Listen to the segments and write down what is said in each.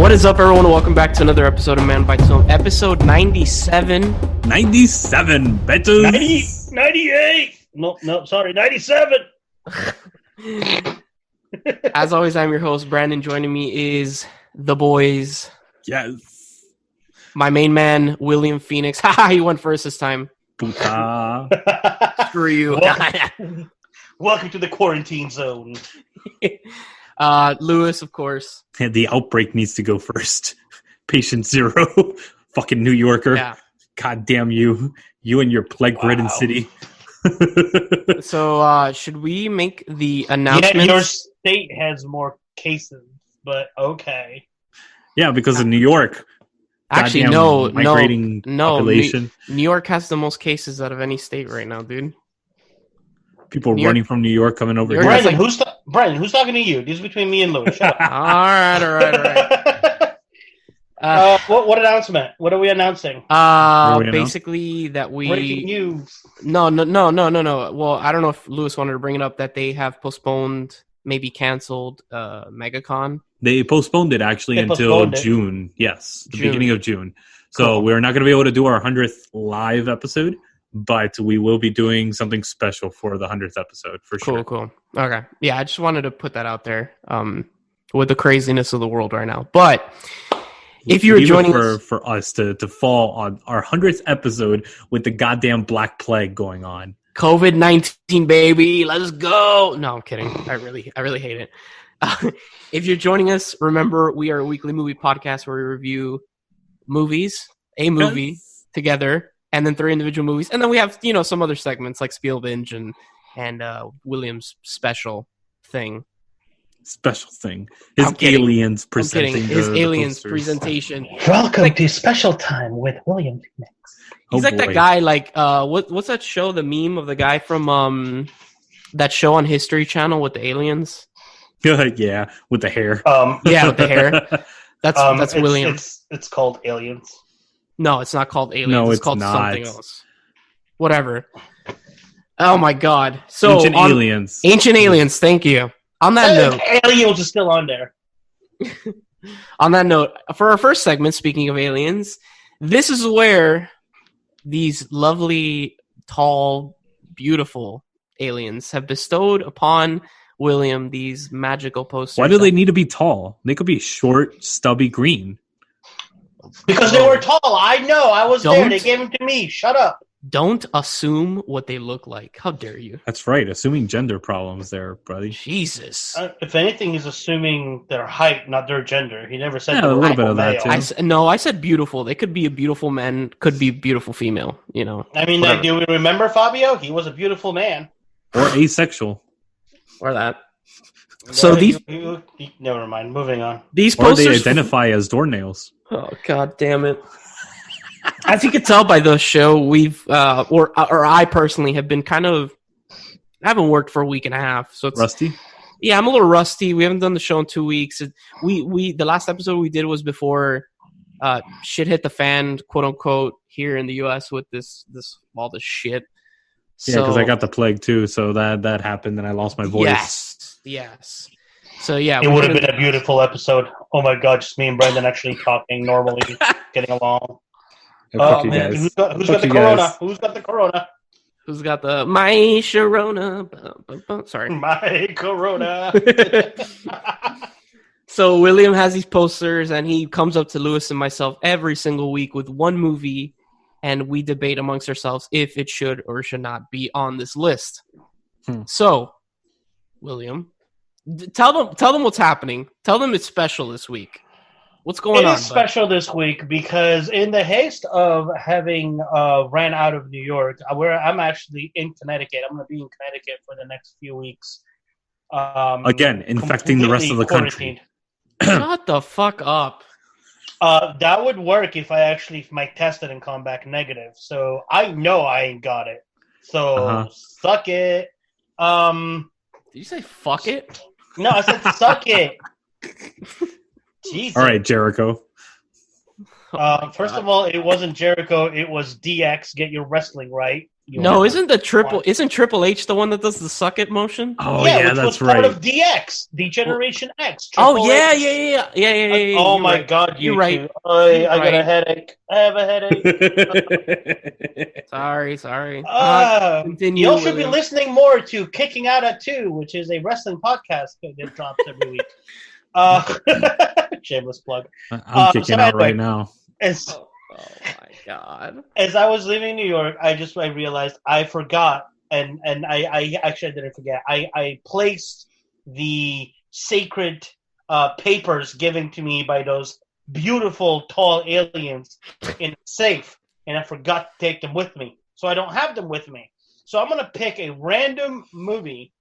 What is up, everyone? Welcome back to another episode of Manbitesfilm, episode 97. 97, better. 98. No, sorry, 97. As always, I'm your host, Branden. Joining me is the boys. Yes. My main man, William Phoenix. Haha, he went first this time. Puta. Screw you. Welcome to the quarantine zone. Lewis, of course. The Outbreak needs to go first. Patient zero. Fucking New Yorker. Yeah. God damn you. You and your plague-ridden city. So, should we make the announcement? Yeah, your state has more cases, but okay. Yeah, because of New York. Actually, Goddamn no. migrating population. New York has the most cases out of any state right now, dude. People running from New York coming over here. Branden, who's talking to you? This is between me and Louis. Shut up. All right. What announcement? What are we announcing? Basically that we Breaking news. No. Well, I don't know if Lewis wanted to bring it up that they have postponed, maybe canceled, MegaCon. They postponed it actually until June. Yes, the beginning of June. So we're not going to be able to do our 100th live episode, but we will be doing something special for the 100th episode for sure. Cool. Okay. Yeah, I just wanted to put that out there with the craziness of the world right now. But if you were joining for us to fall on our 100th episode with the goddamn Black Plague going on. COVID-19, baby. Let's go. No, I'm kidding. I really hate it. If you're joining us, remember we are a weekly movie podcast where we review a movie together, and then 3 individual movies, and then we have some other segments like Spiel Binge and William's special thing. His aliens presenting. His aliens presentation. Welcome to Special Time with William Phoenix. He's that guy. What's that show? The meme of the guy from that show on History Channel with the aliens. Yeah, with the hair. Yeah, with the hair. That's William. It's called Aliens. No, it's not called Aliens. No, it's called not. Something else. Whatever. Oh my god. So Ancient Aliens. Ancient Aliens, thank you. On that note. Aliens are still on there. On that note, for our first segment, speaking of aliens, this is where these lovely, tall, beautiful aliens have bestowed upon William these magical posters. Why do they need to be tall? They could be short, stubby, green. Because they were tall. I know. I was there. They gave them to me. Shut up. Don't assume what they look like. How dare you? That's right. Assuming gender problems there, buddy. Jesus. If anything, he's assuming their height, not their gender. He never said a little bit of that, too. I said beautiful. They could be a beautiful man, could be a beautiful female, I mean, do we remember Fabio? He was a beautiful man. Or asexual. Or that. So never mind. Moving on. These posters, or they identify as doornails. Oh, god damn it. As you can tell by the show, we've or I personally have been I haven't worked for a week and a half, so it's rusty. Yeah, I'm a little rusty. We haven't done the show in 2 weeks. The last episode we did was before shit hit the fan, quote unquote, here in the US with all this shit. Yeah, because I got the plague too, so that happened, and I lost my voice. Yes. So yeah, it would have been a beautiful episode. Oh my god, just me and Branden actually talking normally, getting along. Man, who's got the corona? Who's got the corona? Who's got the my Sharona? Sorry, my corona. So William has these posters, and he comes up to Lewis and myself every single week with one movie, and we debate amongst ourselves if it should or should not be on this list. So, William, tell them what's happening. Tell them it's special this week. What's going on? It is special this week because in the haste of having ran out of New York, where I'm actually in Connecticut. I'm going to be in Connecticut for the next few weeks. Again, infecting the rest of the country. Shut the fuck up. That would work if my test didn't come back negative. So I know I ain't got it. So suck it. Did you say fuck it? No, I said suck it. Jesus. All right, Jericho. First of all, it wasn't Jericho. It was DX. Get your wrestling right. No, isn't Triple H the one that does the suck it motion? Oh yeah, that's right. Part of DX, Degeneration X. Yeah. Oh my God, you're right. I got a headache. I have a headache. Sorry. Continue. You should be listening more to Kicking Out at 2, which is a wrestling podcast that drops every week. Shameless plug. I'm kicking out right now. Oh my God! As I was leaving New York, I realized I forgot, and I actually didn't forget. I placed the sacred papers given to me by those beautiful tall aliens in a safe, and I forgot to take them with me, so I don't have them with me. So I'm gonna pick a random movie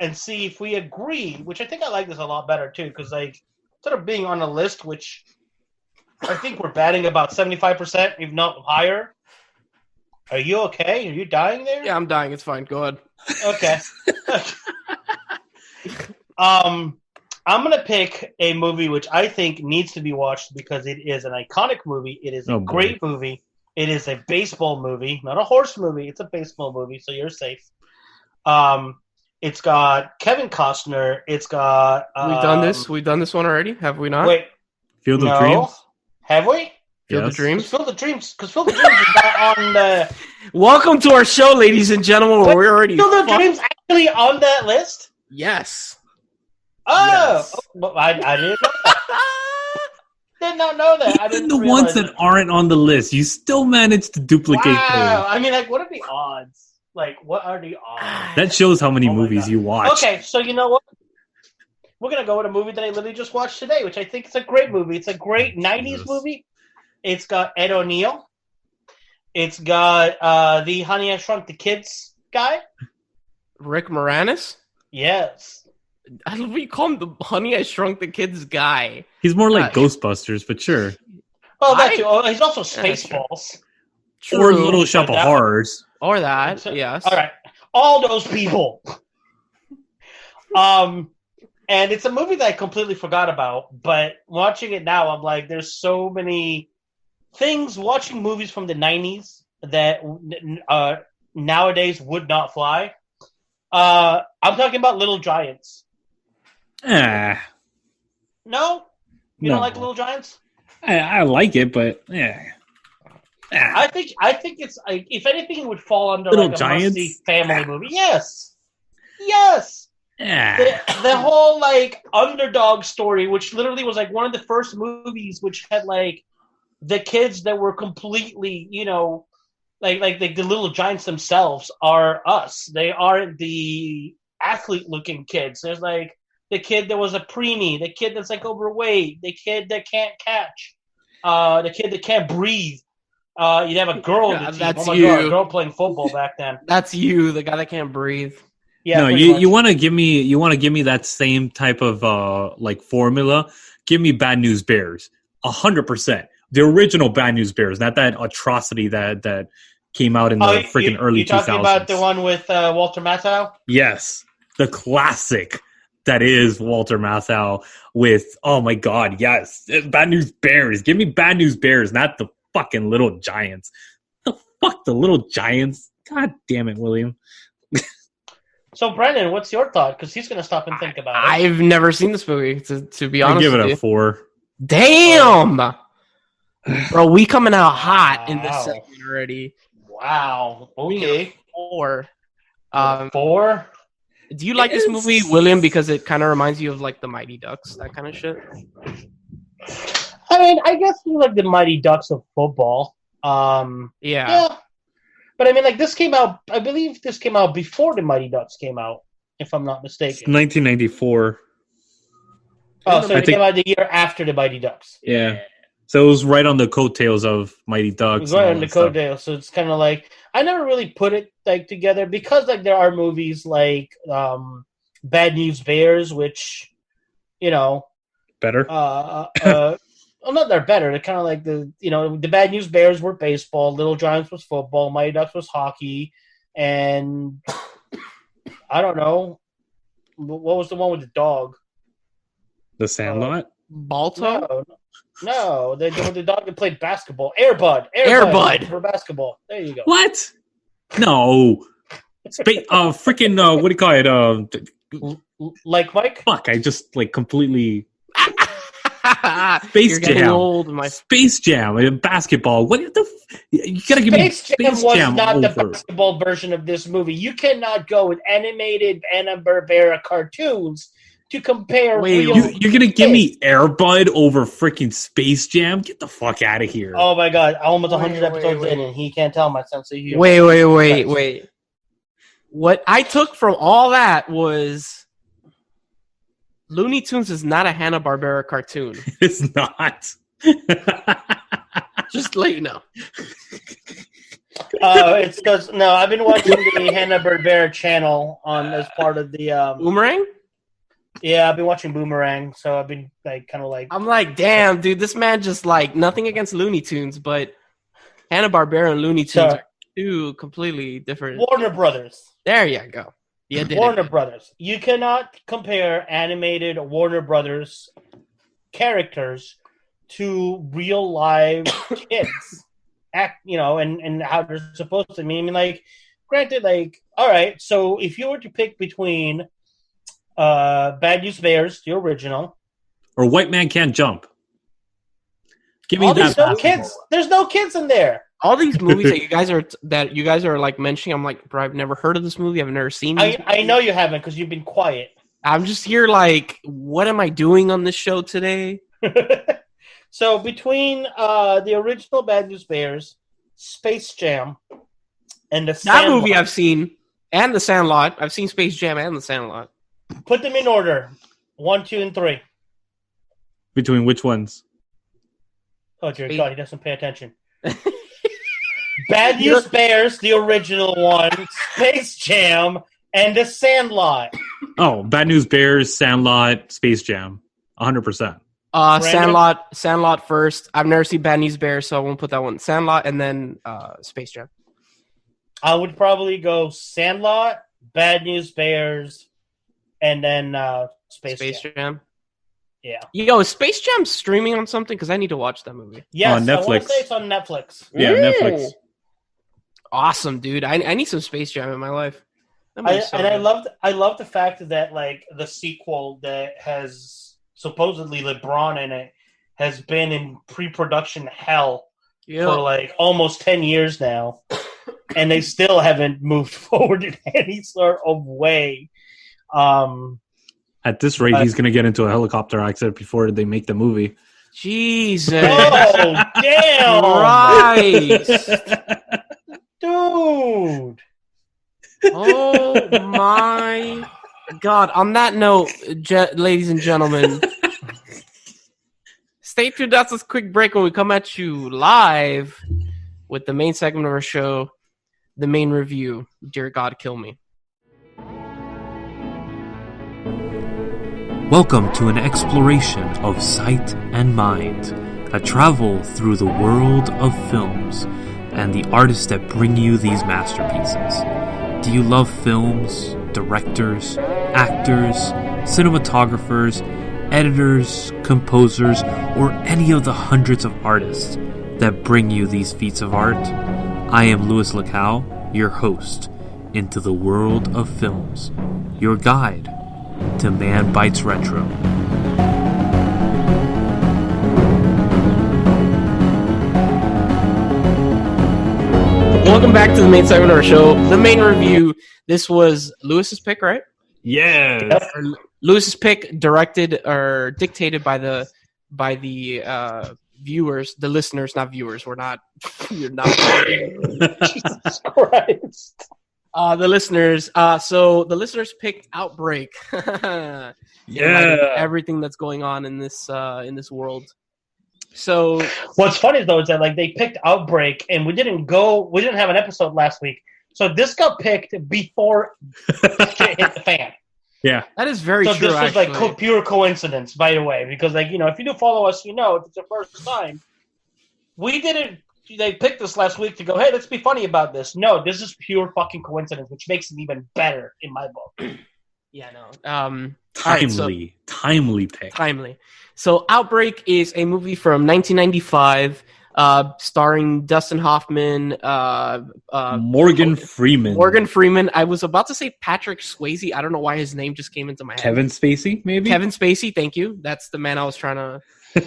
and see if we agree. Which I think I like this a lot better too, because like instead of being on a list, which I think we're batting about 75%, if not higher. Are you okay? Are you dying there? Yeah, I'm dying. It's fine. Go ahead. Okay. I'm gonna pick a movie which I think needs to be watched because it is an iconic movie. It is a great movie. It is a baseball movie, not a horse movie. It's a baseball movie, so you're safe. It's got Kevin Costner. It's got. We've done this. We've done this one already. Have we not? Wait. Field of Dreams. Have we? Field of Dreams? Field of Dreams is not on the... Welcome to our show, ladies and gentlemen. Wait, we're already... Field of Dreams actually on that list? Yes. Oh! Yes. I didn't know that. Did not know that. Even the ones that aren't on the list, you still managed to duplicate those. I mean, like, what are the odds? Like, what are the odds? That shows how many movies you watch. Okay, so you know what? We're going to go with a movie that I literally just watched today, which I think is a great movie. It's a great 90s movie. It's got Ed O'Neill. It's got the Honey, I Shrunk the Kids guy. Rick Moranis? Yes. I love you call him the Honey, I Shrunk the Kids guy. He's more like Ghostbusters, but sure. Oh, that too. Oh, he's also Spaceballs. Or Little Shop of Horrors. Or that, yes. All right. All those people. And it's a movie that I completely forgot about, but watching it now, I'm like, there's so many things watching movies from the 90s that nowadays would not fly. I'm talking about Little Giants. No? You don't like Little Giants? I like it, but I think it's, if anything, it would fall under Little like a Giants? must-see family movie. Yes! The whole like underdog story, which literally was like one of the first movies which had like the kids that were completely, like the Little Giants themselves are us. They aren't the athlete-looking kids. There's like the kid that was a preemie, the kid that's like overweight, the kid that can't catch, the kid that can't breathe. You'd have a girl on the team. That's God, a girl playing football back then. That's you, the guy that can't breathe. Yeah, no, you want to give me that same type of like formula. Give me Bad News Bears, 100%. The original Bad News Bears, not that atrocity that came out in the freaking early 2000s. You talking about the one with Walter Matthau? Yes, the classic that is Walter Matthau with. Oh my God, yes, Bad News Bears. Give me Bad News Bears, not the fucking Little Giants. The Little Giants. God damn it, William. So, Branden, what's your thought? Because he's going to stop and think about it. I've never seen this movie, to be honest. I give it a 4. Damn! Bro, we coming out hot in this segment already. Wow. Okay. 4. 4? Do you like this movie, William, because it kind of reminds you of like the Mighty Ducks, that kind of shit? I mean, I guess you like the Mighty Ducks of football. Yeah. But I mean, like, this came out, I believe this came out before the Mighty Ducks came out, if I'm not mistaken. It's 1994. Oh, so it came out the year after the Mighty Ducks. Yeah. So it was right on the coattails of Mighty Ducks. It was right on the coattails. So it's kind of like, I never really put it like together because like there are movies like Bad News Bears, which, better. Well, not they're better. They're kind of like the Bad News Bears were baseball, Little Giants was football, Mighty Ducks was hockey, and I don't know, what was the one with the dog? The Sandlot? Balto? No, the dog that played basketball. Air Bud for basketball. There you go. What? No. Freaking, what do you call it? Like Mike? Fuck, I just, completely... You're getting old. Space Jam, basketball. What the... You gotta give me Space Jam was not the basketball version of this movie. You cannot go with animated Hanna-Barbera cartoons to compare. Wait, you're gonna give me Air Bud over freaking Space Jam? Get the fuck out of here! Oh my god, almost 100 episodes in, and he can't tell my sense of humor. Wait. What I took from all that was Looney Tunes is not a Hanna-Barbera cartoon. It's not. Just to let you know. It's because I've been watching the Hanna-Barbera channel as part of the Boomerang. Yeah, I've been watching Boomerang, so I've been I'm like, damn, dude, this man just nothing against Looney Tunes, but Hanna-Barbera and Looney Tunes are two completely different. Warner Brothers. There you go. Warner Brothers. You cannot compare animated Warner Brothers characters to real live kids and how they're supposed to. I mean, granted, all right. So if you were to pick between Bad News Bears, the original, or White Man Can't Jump, give me that. No kids. There's no kids in there. All these movies that you guys are mentioning, I'm like, bro, I've never heard of this movie. I've never seen it. I know you haven't because you've been quiet. I'm just here what am I doing on this show today? So between the original Bad News Bears, Space Jam, and that movie I've seen, and The Sandlot. I've seen Space Jam and The Sandlot. Put them in order. 1, 2, and 3. Between which ones? Oh dear God, he doesn't pay attention. Bad News Bears, the original one, Space Jam, and The Sandlot. Oh, Bad News Bears, Sandlot, Space Jam. 100%. Sandlot first. I've never seen Bad News Bears, so I won't put that one. Sandlot, and then Space Jam. I would probably go Sandlot, Bad News Bears, and then Space Jam. Yeah. Yo, is Space Jam streaming on something? Because I need to watch that movie. Yes, on Netflix. I want to say it's on Netflix. Yeah, Ooh. Netflix. Awesome, dude. I need some Space Jam in my life. I love the fact that the sequel that has supposedly LeBron in it has been in pre-production hell for almost 10 years now, and they still haven't moved forward in any sort of way. At this rate, he's going to get into a helicopter accident before they make the movie. Jesus! Oh, damn! Christ! Dude! Oh my God! On that note, ladies and gentlemen, stay tuned. That's a quick break when we come at you live with the main segment of our show, the main review. Dear God, kill me. Welcome to an exploration of sight and mind, a travel through the world of films and the artists that bring you these masterpieces. Do you love films, directors, actors, cinematographers, editors, composers, or any of the hundreds of artists that bring you these feats of art? I am Luislacau, your host into the world of films, your guide to Man Bites Retro. Welcome back to the main segment of our show, the main review. This was Lewis's pick, right? Yeah. Lewis's pick, directed or dictated by the viewers, the listeners, not viewers. We're not. You're not. Jesus Christ. The listeners. So the listeners picked Outbreak. Yeah. Everything that's going on in this world. So what's funny though is that they picked Outbreak, and we didn't have an episode last week. So this got picked before shit hit the fan. Yeah, that is very true. So this was pure coincidence, by the way, because if you do follow us, if it's your first time, we didn't. They picked this last week to go, hey, let's be funny about this. No, this is pure fucking coincidence, which makes it even better in my book. Yeah, no. Timely pick. Timely. So Outbreak is a movie from 1995 starring Dustin Hoffman, Morgan Freeman. Morgan Freeman. I was about to say Patrick Swayze. I don't know why his name just came into my head. Kevin Spacey, maybe? Kevin Spacey, thank you. That's the man I was trying to...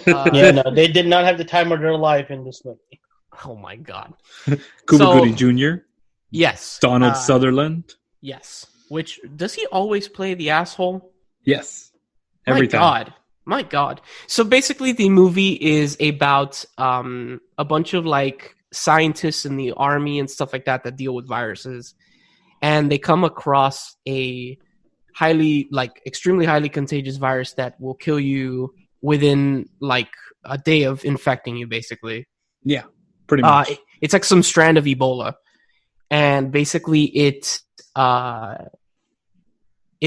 no, they did not have the time of their life in this movie. Oh my god. Cuba Gooding Jr.? Yes. Donald Sutherland? Yes. Which, does he always play the asshole? Yes. Every time. My god. So basically the movie is about a bunch of like scientists in the army and stuff like that deal with viruses. And they come across a extremely highly contagious virus that will kill you within like a day of infecting you, basically. Yeah, pretty much. It's like some strand of Ebola. And basically it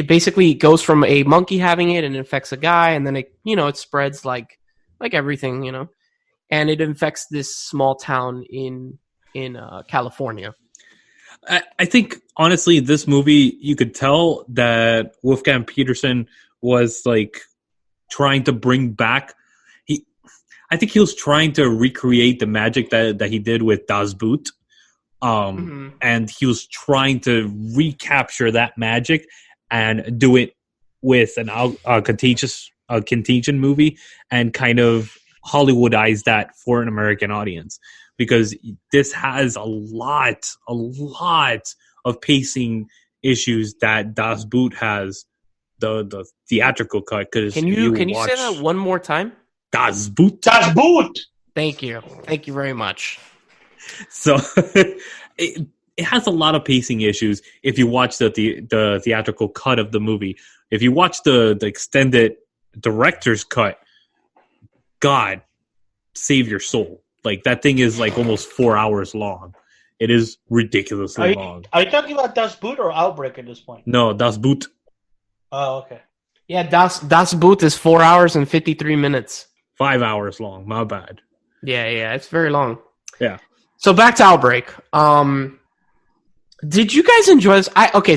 basically goes from a monkey having it and infects a guy, and then it spreads like everything, and it infects this small town in California. I think honestly, this movie, you could tell that Wolfgang Petersen was like trying to bring back. I think he was trying to recreate the magic that he did with Das Boot. And he was trying to recapture that magic and do it with a contagion movie and kind of Hollywoodize that for an American audience, because this has a lot of pacing issues that Das Boot has, the theatrical cut. Can you say that one more time? Das Boot. Das Boot. Thank you very much. So it has a lot of pacing issues if you watch the theatrical cut of the movie. If you watch the extended director's cut, God save your soul. Like, that thing is like almost 4 hours long. It is ridiculously long. Are you talking about Das Boot or Outbreak at this point? No, Das Boot. Oh, okay. Yeah, Das Boot is 4 hours and 53 minutes. 5 hours long. My bad. Yeah, it's very long. Yeah. So back to Outbreak. Did you guys enjoy this?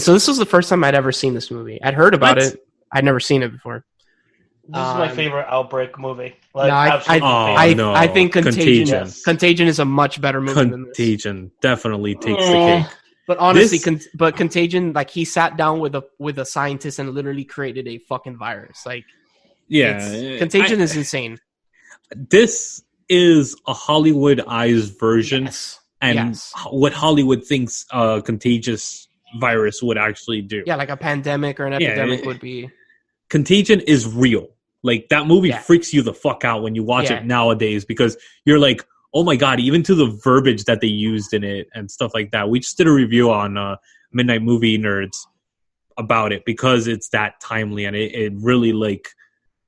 So this was the first time I'd ever seen this movie. I'd heard about it. I'd never seen it before. This is my favorite Outbreak movie. I think Contagion is a much better movie than this. Contagion definitely takes the cake. But honestly, Contagion, like, he sat down with a scientist and literally created a fucking virus. Like, Contagion is insane. This is a Hollywoodized version, what Hollywood thinks a contagious virus would actually do. Yeah, like a pandemic or an epidemic would be. Contagion is real. Like, that movie freaks you the fuck out when you watch it nowadays, because you're like, oh my god, even to the verbiage that they used in it and stuff like that. We just did a review on Midnight Movie Nerds about it because it's that timely, and it really, like,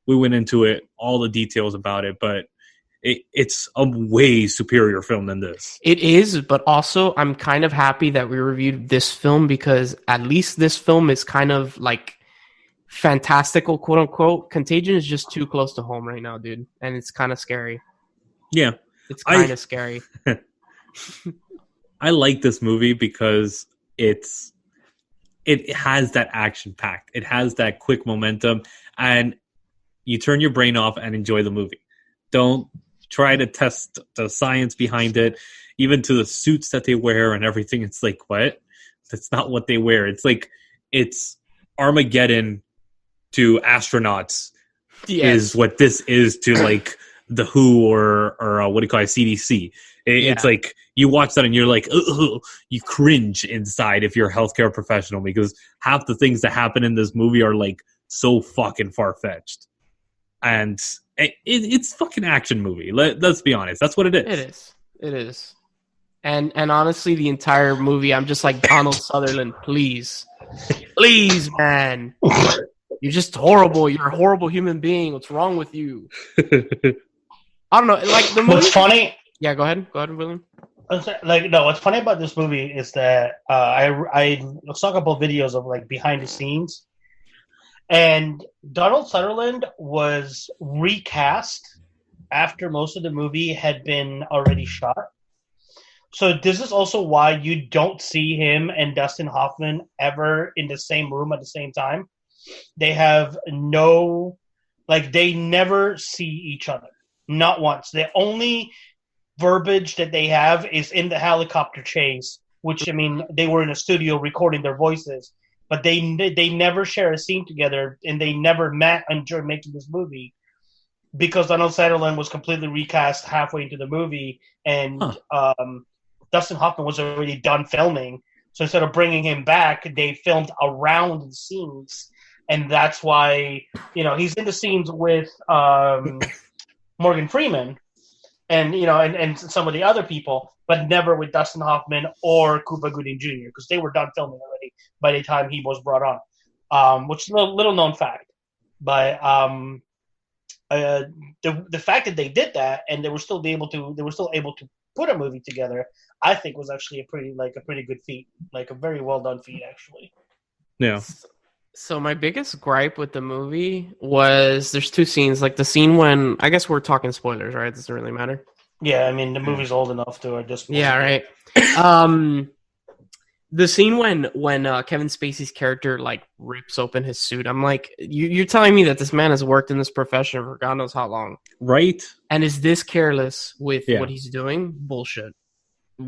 we went into it, all the details about it, but it's a way superior film than this. It is, but also I'm kind of happy that we reviewed this film, because at least this film is kind of like fantastical, quote unquote. Contagion is just too close to home right now, dude, and it's kind of scary. Yeah, it's kind of scary. I like this movie because it has that action packed. It has that quick momentum, and you turn your brain off and enjoy the movie. Don't try to test the science behind it, even to the suits that they wear and everything. It's like, what? That's not what they wear. It's like, it's Armageddon to astronauts is what this is to, like, the WHO or what do you call it, CDC. It's like, you watch that and you're like, ugh, you cringe inside if you're a healthcare professional, because half the things that happen in this movie are like so fucking far-fetched. And it's fucking action movie. Let's be honest. That's what it is. It is. And honestly, the entire movie, I'm just like, Donald Sutherland, please, man. You're just horrible. You're a horrible human being. What's wrong with you? I don't know. Like, the movie. What's funny? Yeah, go ahead, William. What's funny about this movie is that I saw a couple of videos of, like, behind the scenes, and Donald Sutherland was recast after most of the movie had been already shot. So this is also why you don't see him and Dustin Hoffman ever in the same room at the same time. They have they never see each other. Not once. verbiage that they have is in the helicopter chase, which, I mean, they were in a studio recording their voices, but they never share a scene together, and they never met during making this movie because Donald Sutherland was completely recast halfway into the movie, and Dustin Hoffman was already done filming. So instead of bringing him back, they filmed around the scenes, and that's why, you know, he's in the scenes with Morgan Freeman and, you know, and some of the other people, but never with Dustin Hoffman or Cuba Gooding Jr. because they were done filming already by the time he was brought on, which is a little known fact. But the fact that they did that and they were still able to put a movie together, I think was actually a pretty good feat, like a very well done feat, actually. Yeah. So my biggest gripe with the movie was there's two scenes, like the scene when, I guess we're talking spoilers, right? It doesn't really matter. Yeah, I mean the movie's old enough to just. Yeah, right. The scene when Kevin Spacey's character like rips open his suit, I'm like, you're telling me that this man has worked in this profession for God knows how long, right? And is this careless with what he's doing? Bullshit.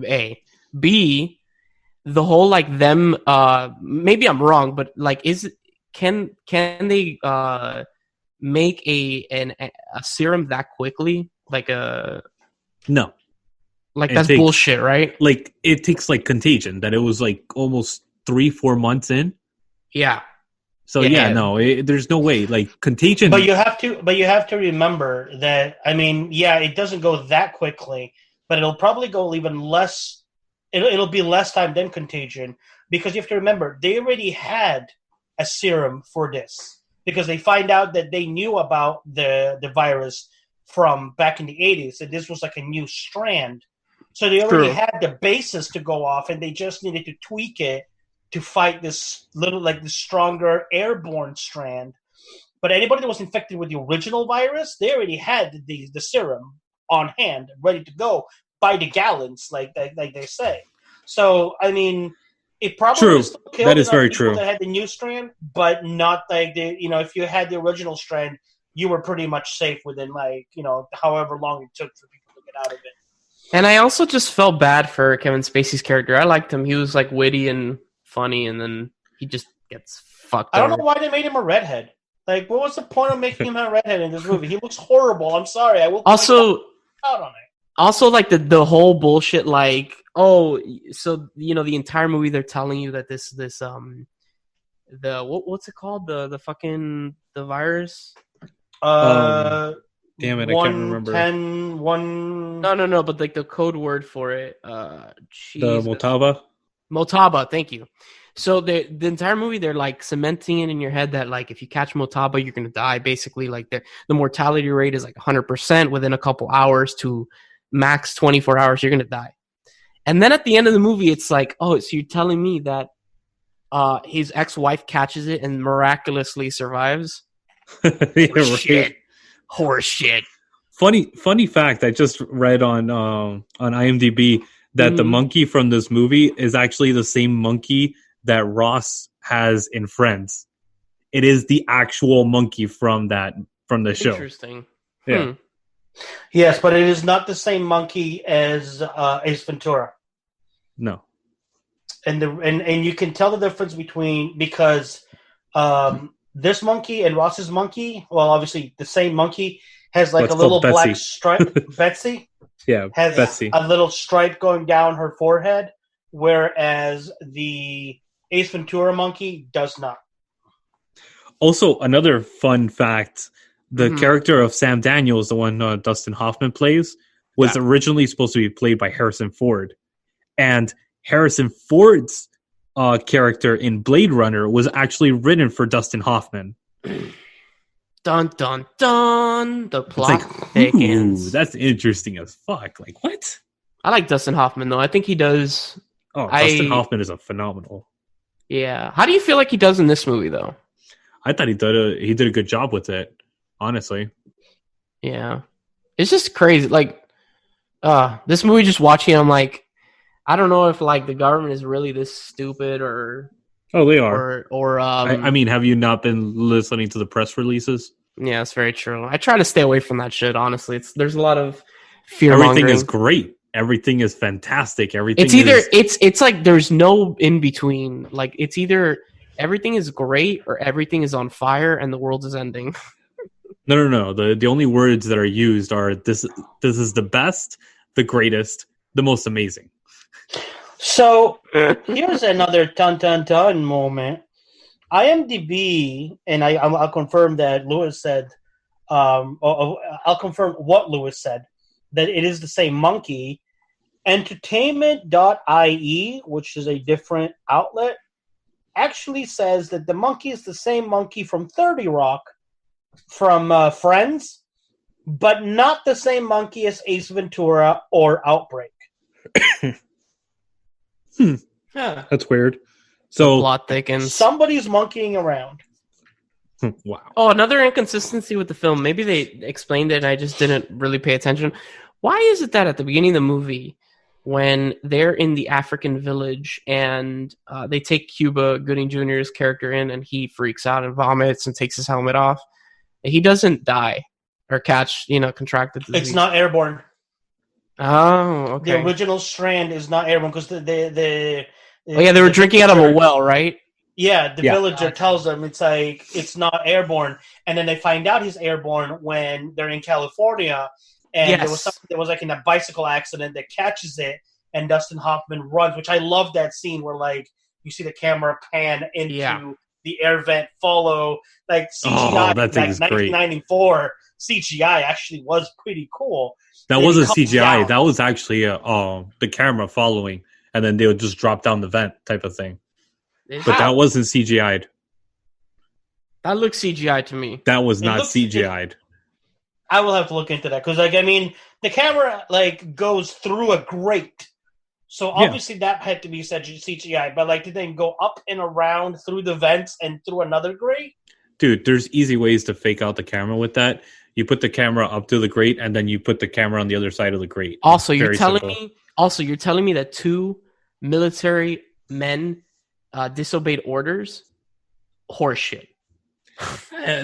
A. B. The whole like them. Maybe I'm wrong, but like, can they make a serum that quickly? Like no. Like that's bullshit, right? Like it takes like Contagion that it was like almost 3-4 months in. Yeah. So there's no way like Contagion. But you have to remember that, I mean, it doesn't go that quickly, but it'll probably go even less. It'll be less time than Contagion because you have to remember they already had a serum for this because they find out that they knew about the virus from back in the 80s and this was like a new strand. So they already had the basis to go off, and they just needed to tweak it to fight this stronger airborne strand. But anybody that was infected with the original virus, they already had the serum on hand, ready to go by the gallons, like they say. So I mean, it probably still killed that is very people true. That had the new strand, but not like if you had the original strand, you were pretty much safe within however long it took for people to get out of it. And I also just felt bad for Kevin Spacey's character. I liked him. He was like witty and funny, and then he just gets fucked I don't over. know why they made him a redhead. Like, what was the point of making him a redhead in this movie? He looks horrible. I'm sorry. I will also out on it. Also, like the whole bullshit, like, so the entire movie they're telling you that this what's it called, the virus. Damn it, I can't remember. 110. No, but like the code word for it. The Motaba. Motaba, thank you. So the entire movie, they're like cementing it in your head that like if you catch Motaba, you're gonna die. Basically, like the mortality rate is like 100% within a couple hours to max 24 hours. You're gonna die. And then at the end of the movie, it's like, so you're telling me that his ex-wife catches it and miraculously survives? Horse shit. Funny fact I just read on IMDb that the monkey from this movie is actually the same monkey that Ross has in Friends. It is the actual monkey from the show. Interesting. Yeah. Yes, but it is not the same monkey as Ace Ventura. No. And you can tell the difference because this monkey and Ross's monkey, well, obviously the same monkey, has like a little black stripe. Betsy? Yeah, has Betsy. A little stripe going down her forehead, whereas the Ace Ventura monkey does not. Also, another fun fact, the character of Sam Daniels, the one Dustin Hoffman plays, was originally supposed to be played by Harrison Ford. And Harrison Ford's character in Blade Runner was actually written for Dustin Hoffman. Dun dun dun! The plot thickens. That's interesting as fuck. Like, what? I like Dustin Hoffman though. I think he does. Dustin Hoffman is a phenomenal. Yeah. How do you feel like he does in this movie though? I thought he did a good job with it. Honestly. Yeah. It's just crazy. Like, this movie, just watching, I'm like, I don't know if like the government is really this stupid or. Oh, they are. I mean, have you not been listening to the press releases? Yeah, it's very true. I try to stay away from that shit. Honestly, there's a lot of fear-mongering. Everything is great. Everything is fantastic. Everything. It's either it's like there's no in between. Like it's either everything is great or everything is on fire and the world is ending. No. The only words that are used are this is the best, the greatest, the most amazing. So here's another ton moment. IMDb, and I'll confirm that Lewis said. I'll confirm what Lewis said, that it is the same monkey. Entertainment.ie, which is a different outlet, actually says that the monkey is the same monkey from 30 Rock, from Friends, but not the same monkey as Ace Ventura or Outbreak. Yeah. That's weird. So the plot thickens. Somebody's monkeying around. Wow. Oh, another inconsistency with the film. Maybe they explained it and I just didn't really pay attention. Why is it that at the beginning of the movie, when they're in the African village and they take Cuba Gooding Jr.'s character in and he freaks out and vomits and takes his helmet off, he doesn't die or contract the disease? It's not airborne. Oh, okay. The original strand is not airborne because they were drinking out of a well, right? Yeah, the villager tells them it's not airborne, and then they find out he's airborne when they're in California, and there was like in a bicycle accident that catches it, and Dustin Hoffman runs, which I love that scene where you see the camera pan into the air vent, follow CGI. That thing is 1994 CGI actually was pretty cool. That wasn't CGI. That was actually the camera following, and then they would just drop down the vent type of thing. But that wasn't CGI'd. That looks CGI to me. That was not CGI'd. I will have to look into that because, the camera goes through a grate, so obviously that had to be CGI. But did they go up and around through the vents and through another grate? Dude, there's easy ways to fake out the camera with that. You put the camera up to the grate, and then you put the camera on the other side of the grate. Also, you're telling me that two military men disobeyed orders? Horseshit.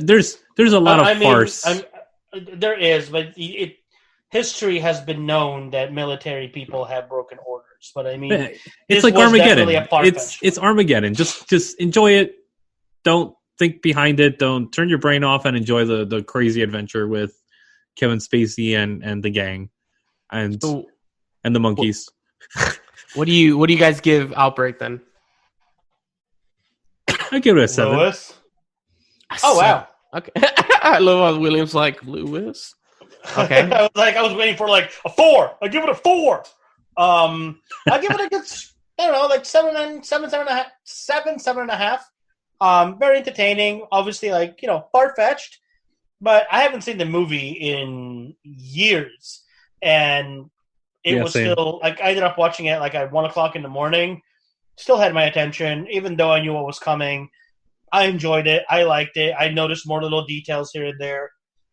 There's a lot of farce. There is, but history has been known that military people have broken orders. But it's like Armageddon. It's Armageddon. Just enjoy it. Don't think behind it. Don't turn your brain off and enjoy the crazy adventure with Kevin Spacey and the gang and the monkeys. What do you guys give Outbreak then? I give it a 7. Lewis? Oh wow. Okay. I love how William's like Lewis. Okay. I was waiting for a 4. I give it a 4. I give it a good 7.5. Very entertaining. Obviously, far-fetched, but I haven't seen the movie in years, and it was same. still I ended up watching it at 1:00 in the morning. Still had my attention, even though I knew what was coming. I enjoyed it. I liked it. I noticed more little details here and there,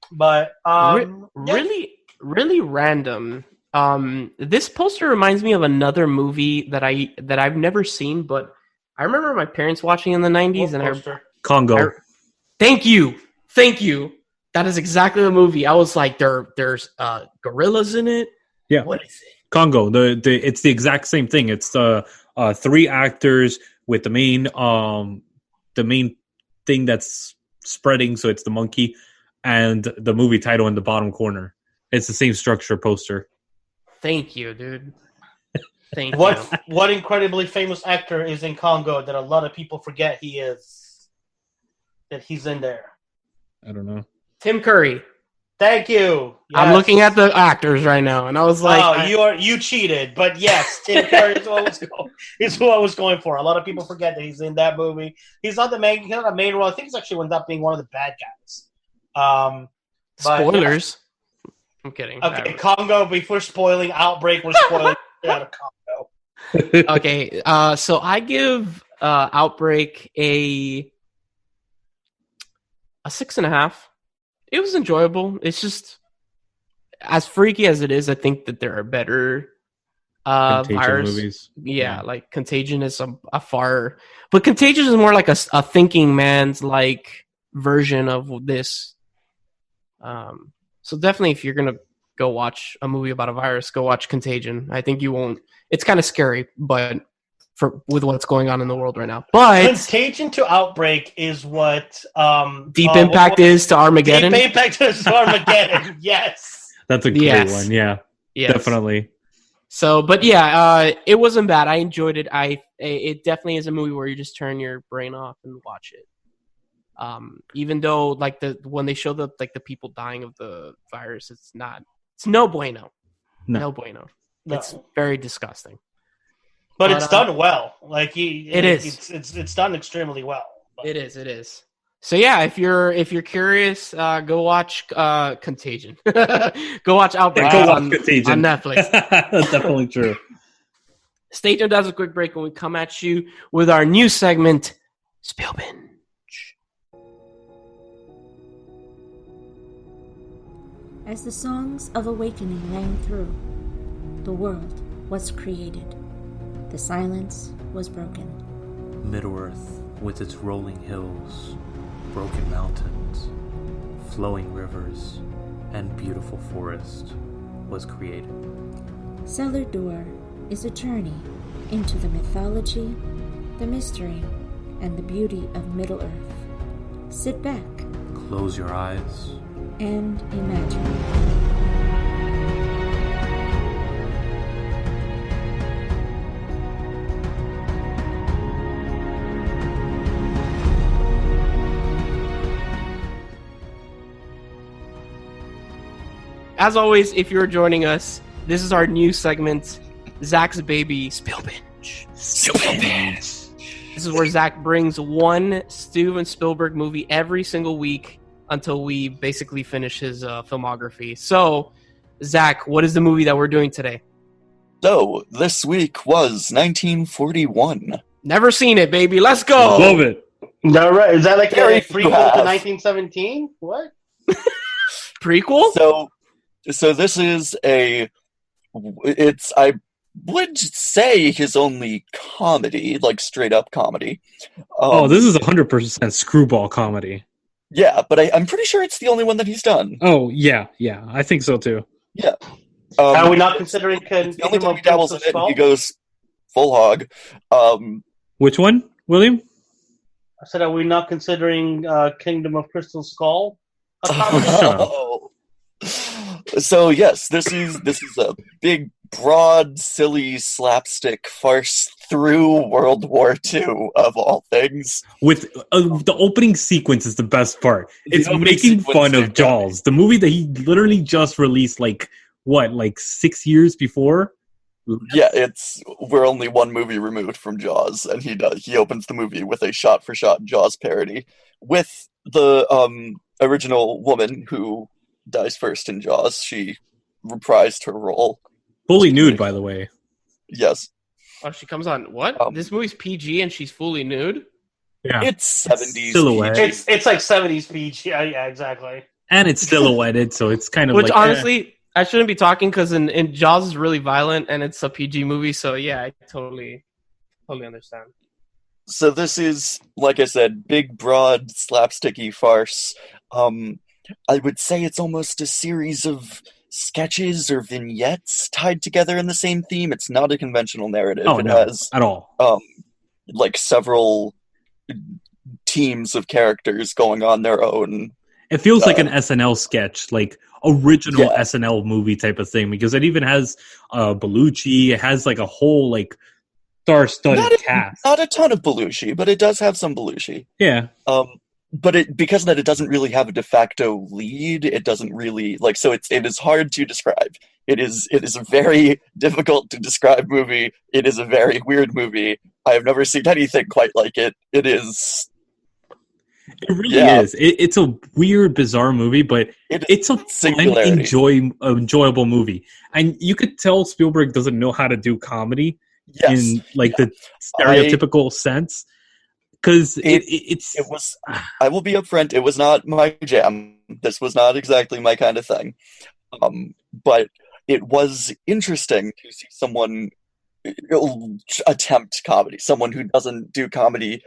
but really random. This poster reminds me of another movie that I've never seen, but I remember my parents watching in the 90s. Congo. Thank you. That is exactly the movie. I was like, there's gorillas in it. Yeah. What is it? Congo. It's the exact same thing. It's the 3 actors with the main thing that's spreading. So it's the monkey and the movie title in the bottom corner. It's the same structure poster. Thank you, dude. Thank you. What incredibly famous actor is in Congo that a lot of people forget he's in there? I don't know. Tim Curry. Thank you. Yes. I'm looking at the actors right now, and I was like, you cheated, but yes, Tim Curry is who I was going for. A lot of people forget that he's in that movie. He's not the main role. I think he's actually ends up being one of the bad guys. Spoilers. Yeah. I'm kidding. Okay, Congo. Before spoiling Outbreak, we're spoiling out of Congo. Okay, so I give Outbreak a 6.5. It was enjoyable. It's just as freaky as it is. I think that there are better virus movies. Yeah, like Contagion is a far, but Contagion is more like a thinking man's version of this. So definitely, if you're gonna go watch a movie about a virus, go watch Contagion. I think you won't. It's kind of scary, but with what's going on in the world right now. But Contagion to Outbreak is what Deep Impact is to Armageddon. Deep Impact is to Armageddon. Yes, that's a great one. Yeah, definitely. So, but yeah, it wasn't bad. I enjoyed it. It definitely is a movie where you just turn your brain off and watch it. Even though like when they show the people dying of the virus, it's no bueno. No bueno. No. It's very disgusting. But it's done well. Like it's done extremely well. But. It is. So yeah, if you're curious, go watch Contagion. Go watch Outbreak on Netflix. That's definitely true. Stay tuned. That's a quick break when we come at you with our new segment, Spill Binge. As the songs of awakening rang through, the world was created. The silence was broken. Middle-earth, with its rolling hills, broken mountains, flowing rivers, and beautiful forest, was created. Cellar Door is a journey into the mythology, the mystery, and the beauty of Middle-earth. Sit back. Close your eyes. And imagine. As always, if you're joining us, this is our new segment, Zach's Baby Spill Binge. Spill Binge. This is where Zach brings one Steven Spielberg movie every single week until we basically finish his filmography. So, Zach, what is the movie that we're doing today? So, this week was 1941. Never seen it, baby. Let's go! Love it. No, right. Is that like a prequel to 1917? What? Prequel? So this is I would say his only comedy, like straight up comedy. This is 100% screwball comedy. Yeah, but I'm pretty sure it's the only one that he's done. Oh, yeah, I think so too. Yeah. Are we not considering the only time he dabbles in it, he goes full hog. Which one, William? I said, are we not considering Kingdom of Crystal Skull a comedy? So yes, this is a big, broad, silly slapstick farce through World War II of all things. With the opening sequence is the best part. It's making fun of Jaws, the movie that he literally just released. Like 6 years before. Yeah, we're only one movie removed from Jaws, and he opens the movie with a shot-for-shot Jaws parody with the original woman who dies first in Jaws. She reprised her role. Fully nude, by the way. Yes. Oh, she comes on, what? This movie's PG and she's fully nude? Yeah. It's 70s silhouette. PG. It's like 70s PG. Yeah, exactly. And it's silhouetted, so it's kind of Which honestly, I shouldn't be talking because in Jaws is really violent and it's a PG movie, so yeah, I totally understand. So this is, like I said, big, broad, slapsticky farce. I would say it's almost a series of sketches or vignettes tied together in the same theme. It's not a conventional narrative. It has at all. Like several teams of characters going on their own. It feels like an SNL sketch, like original SNL movie type of thing, because it even has Belushi. It has like a whole like star-studded cast. Not a ton of Belushi, but it does have some Belushi. Yeah. But because of that, it doesn't really have a de facto lead. It doesn't really so it is hard to describe. It is a very difficult to describe movie. It is a very weird movie. I have never seen anything quite like it. It is. It really is. It's a weird, bizarre movie, but it's a fun, enjoyable movie. And you could tell Spielberg doesn't know how to do comedy in the stereotypical sense. Because it was. I will be upfront. It was not my jam. This was not exactly my kind of thing. But it was interesting to see someone attempt comedy. Someone who doesn't do comedy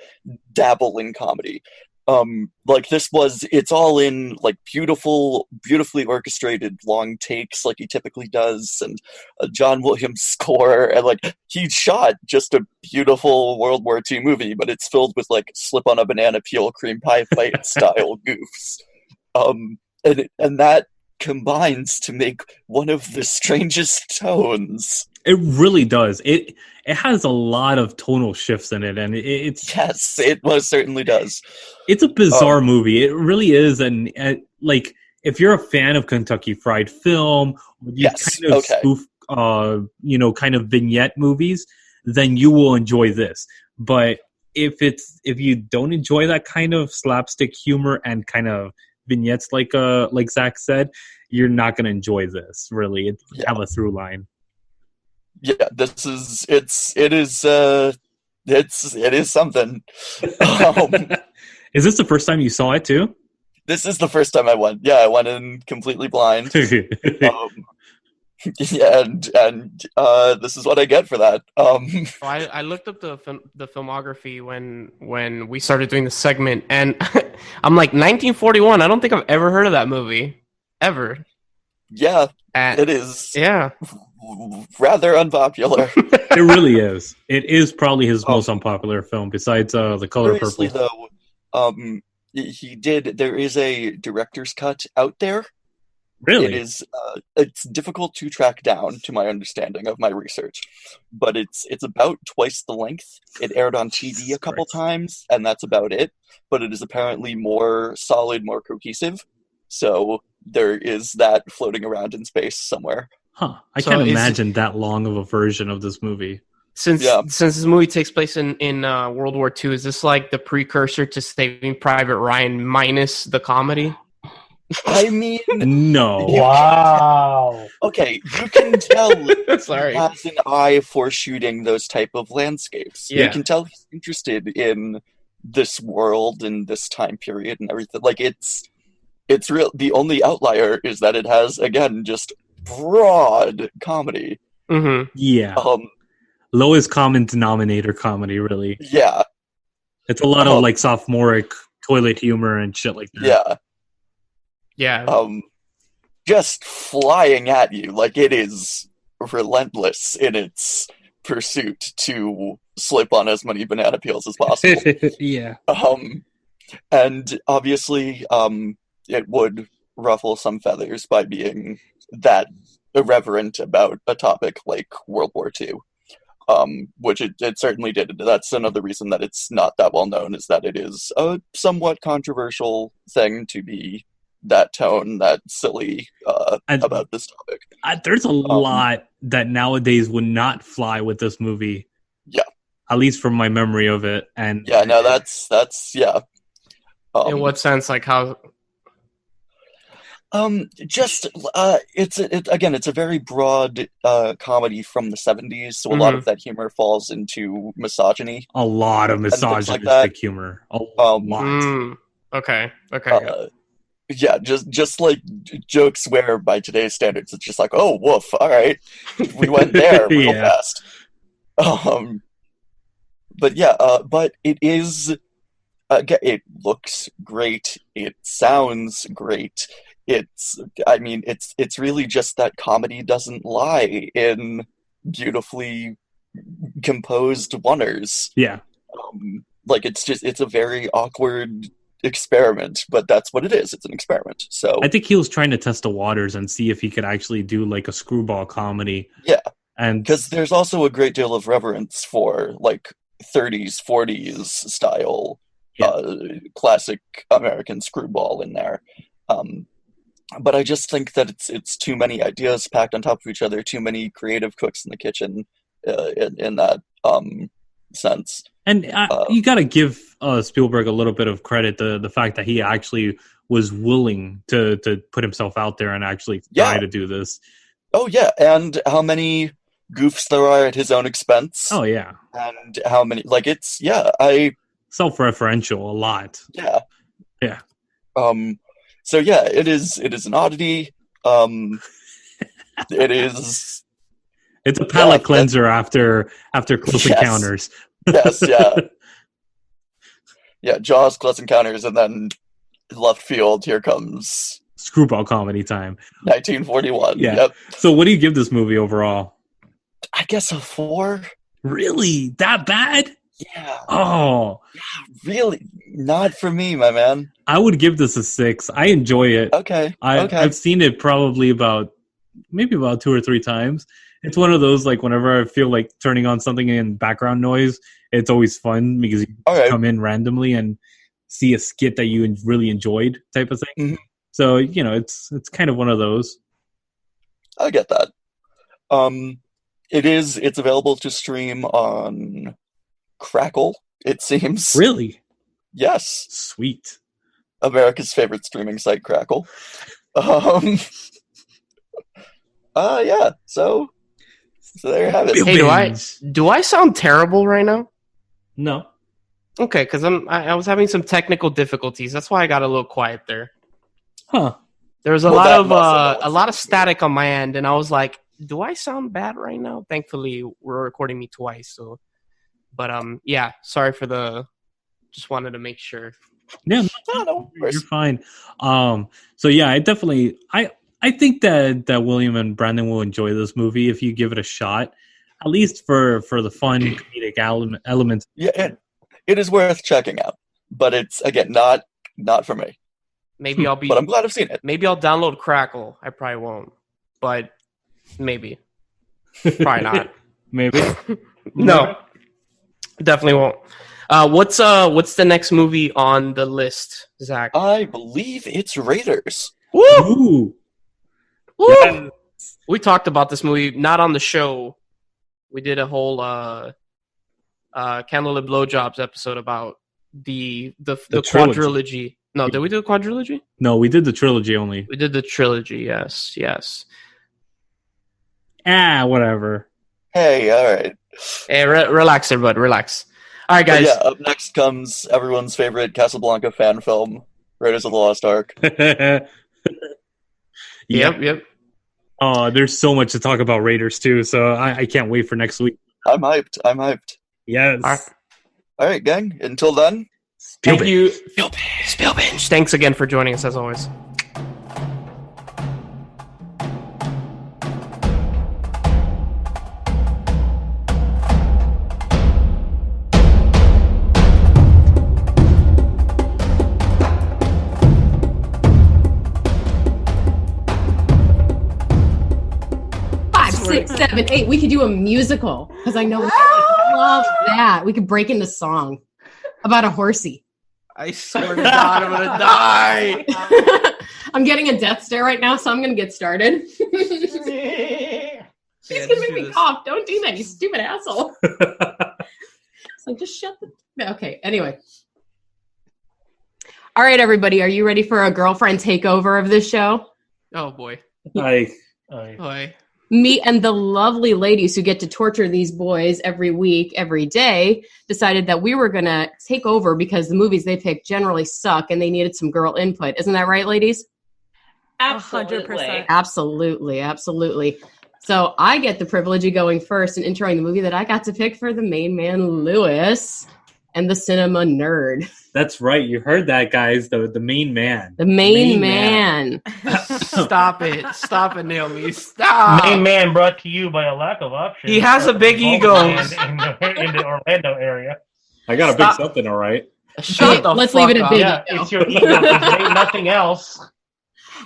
dabble in comedy. Like it's all in like beautifully orchestrated long takes like he typically does, and a John Williams score, and like he shot just a beautiful World War II movie, but it's filled with like slip on a banana peel cream pie fight style goofs. And that combines to make one of the strangest tones. It really does. It has a lot of tonal shifts in it, and it's yes, it most certainly does. It's a bizarre movie. It really is, and like if you're a fan of Kentucky Fried Film, these kind of spoof, kind of vignette movies, then you will enjoy this. But if you don't enjoy that kind of slapstick humor and kind of vignettes, like Zach said, you're not going to enjoy this. Really, it have a through line. Yeah, it is something. Is this the first time you saw it too? This is the first time I went. Yeah, I went in completely blind. Yeah, and this is what I get for that. I looked up the filmography when we started doing the segment, and I'm like 1941. I don't think I've ever heard of that movie ever. Yeah, it is. Yeah, rather unpopular. It really is. It is probably his most unpopular film, besides The Color Purple. Though, there is a director's cut out there. Really? It is. It's difficult to track down, to my understanding of my research, but it's about twice the length. It aired on TV a couple times, and that's about it. But it is apparently more solid, more cohesive. So there is that floating around in space somewhere. Huh. I can't imagine that long of a version of this movie. Since this movie takes place in World War II, is this like the precursor to Saving Private Ryan minus the comedy? I mean, no. Wow. Okay, you can tell Sorry. he has an eye for shooting those type of landscapes. Yeah. You can tell he's interested in this world and this time period and everything. Like it's real. The only outlier is that it has, again, just broad comedy. Mm-hmm. Yeah. Lowest common denominator comedy, really. Yeah. It's a lot of like sophomoric toilet humor and shit like that. Yeah. Yeah. Just flying at you. Like, it is relentless in its pursuit to slip on as many banana peels as possible. Yeah. And obviously, it would ruffle some feathers by being that irreverent about a topic like World War II. Which it certainly did. That's another reason that it's not that well known, is that it is a somewhat controversial thing to be that tone, that silly about this topic. There's a lot that nowadays would not fly with this movie. Yeah. At least from my memory of it. And yeah, no, that's yeah. In what sense? Like how? It's a very broad comedy from the 70s, so a lot of that humor falls into misogyny. A lot of misogynistic humor. A lot. Okay. Yeah, just like jokes where by today's standards it's just like, oh, woof, all right, we went there real fast. But it is. It looks great. It sounds great. It's really just that comedy doesn't lie in beautifully composed oneers. Yeah. It's a very awkward experiment, but that's what it is. It's an experiment. So I think he was trying to test the waters and see if he could actually do like a screwball comedy. Yeah. And because there's also a great deal of reverence for like 30s, 40s style classic American screwball in there. But I just think that it's too many ideas packed on top of each other, too many creative cooks in the kitchen in that sense. And you got to give Spielberg a little bit of credit, the fact that he actually was willing to put himself out there and actually try to do this. Oh, yeah, and how many goofs there are at his own expense. Oh, yeah. And how many, self-referential a lot. Yeah. Yeah. So yeah, it is an oddity. It is. It's a palate cleanser after Close Encounters. Yes, yeah. Yeah, Jaws, Close Encounters, and then left field, here comes Screwball comedy time. 1941. Yeah. Yep. So what do you give this movie overall? I guess a 4. Really? That bad? Yeah. Oh. Really? Not for me, my man. I would give this a 6. I enjoy it. Okay. I've seen it probably maybe about 2 or 3 times. It's one of those, like, whenever I feel like turning on something in background noise, it's always fun because you come in randomly and see a skit that you really enjoyed type of thing. Mm-hmm. So, it's kind of one of those. I get that. It's available to stream on Crackle, it seems. Really? Yes. Sweet. America's favorite streaming site, Crackle. Yeah, so there you have it. Hey, do I sound terrible right now? No. Okay, because I was having some technical difficulties. That's why I got a little quiet there. Huh. There was a lot of static on my end, and I was like, "Do I sound bad right now?" Thankfully, we're recording me twice, so. But yeah, sorry for just wanted to make sure. Yeah, no, you're fine. So yeah, I think that William and Branden will enjoy this movie if you give it a shot, at least for the fun comedic elements. Yeah, it is worth checking out, but it's again not for me. Maybe but I'm glad I've seen it. Maybe I'll download Crackle. I probably won't, but maybe. Probably not. Maybe. No, definitely won't. What's the next movie on the list, Zach? I believe it's Raiders. Woo! Ooh. Woo! Yes. We talked about this movie, not on the show. We did a whole Candlelit Blowjobs episode about the quadrilogy. No, did we do a quadrilogy? No, we did the trilogy only. We did the trilogy, yes. Whatever. Hey, all right. Hey, relax, everybody, relax. All right, guys. Up next comes everyone's favorite Casablanca fan film, Raiders of the Lost Ark. Yep. Oh, there's so much to talk about Raiders, too, so I can't wait for next week. I'm hyped. Yes. All right, gang. Until then. Thank you. Spillbinge. Thanks again for joining us, as always. Six, 7, 8. We could do a musical because I know I love that. We could break into song about a horsey. I swear to God, I'm gonna die. I'm getting a death stare right now, so I'm gonna get started. He's gonna make me cough. Don't do that, you stupid asshole. It's like, just shut the. Okay. Anyway. All right, everybody. Are you ready for a girlfriend takeover of this show? Oh boy. Hi. Me and the lovely ladies who get to torture these boys every week, every day, decided that we were going to take over because the movies they pick generally suck and they needed some girl input. Isn't that right, ladies? Absolutely. 100%. Absolutely. So I get the privilege of going first and introing the movie that I got to pick for the main man, Lewis, and the cinema nerd. That's right. You heard that, guys. The main man. The main man. Stop it, Naomi. Stop. Main man brought to you by a lack of options. He has a big ego. In the Orlando area. I got a big something, all right. Shut the Let's fuck leave it at up. big Yeah, ego. it's your ego. There ain't nothing else.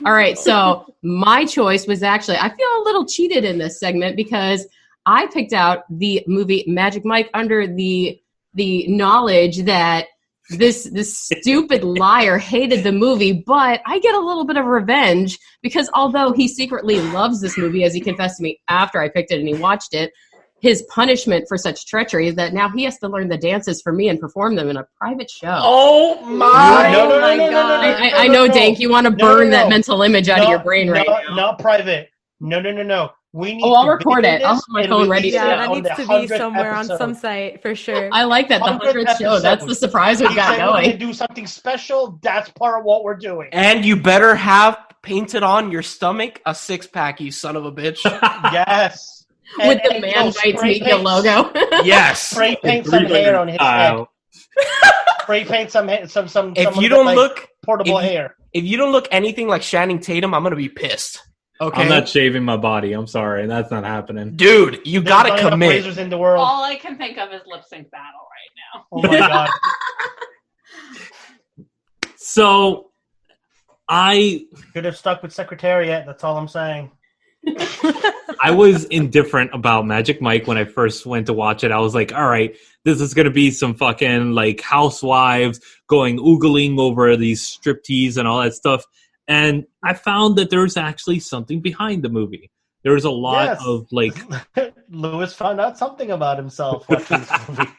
All right, so my choice was actually, I feel a little cheated in this segment because I picked out the movie Magic Mike under the knowledge that this stupid liar hated the movie, but I get a little bit of revenge because although he secretly loves this movie, as he confessed to me after I picked it and he watched it, his punishment for such treachery is that now he has to learn the dances for me and perform them in a private show. Oh my! No, I know, Dank, you want to burn that mental image out of your brain right now. Not private. No. We need I'll record it. I'll have my phone ready. Yeah, that needs to be somewhere on some site for sure. I like that. The 100th show. That's the surprise we got going. We're going to do something special. That's part of what we're doing. And you better have painted on your stomach a 6-pack, you son of a bitch. Yes. With the Man Bites Media logo. Yes. Spray paint some hair on his head. spray paint some. If you don't look portable hair. If you don't look anything like Channing Tatum, I'm gonna be pissed. Okay, I'm not shaving my body. I'm sorry, that's not happening, dude. You gotta commit. In the world. All I can think of is lip sync battle right now. Oh my god. So, I could have stuck with Secretariat. That's all I'm saying. I was indifferent about Magic Mike when I first went to watch it. I was like, all right, this is going to be some fucking like housewives going oogling over these striptease and all that stuff. And I found that there's actually something behind the movie. There's a lot of like... Lewis found out something about himself watching this movie.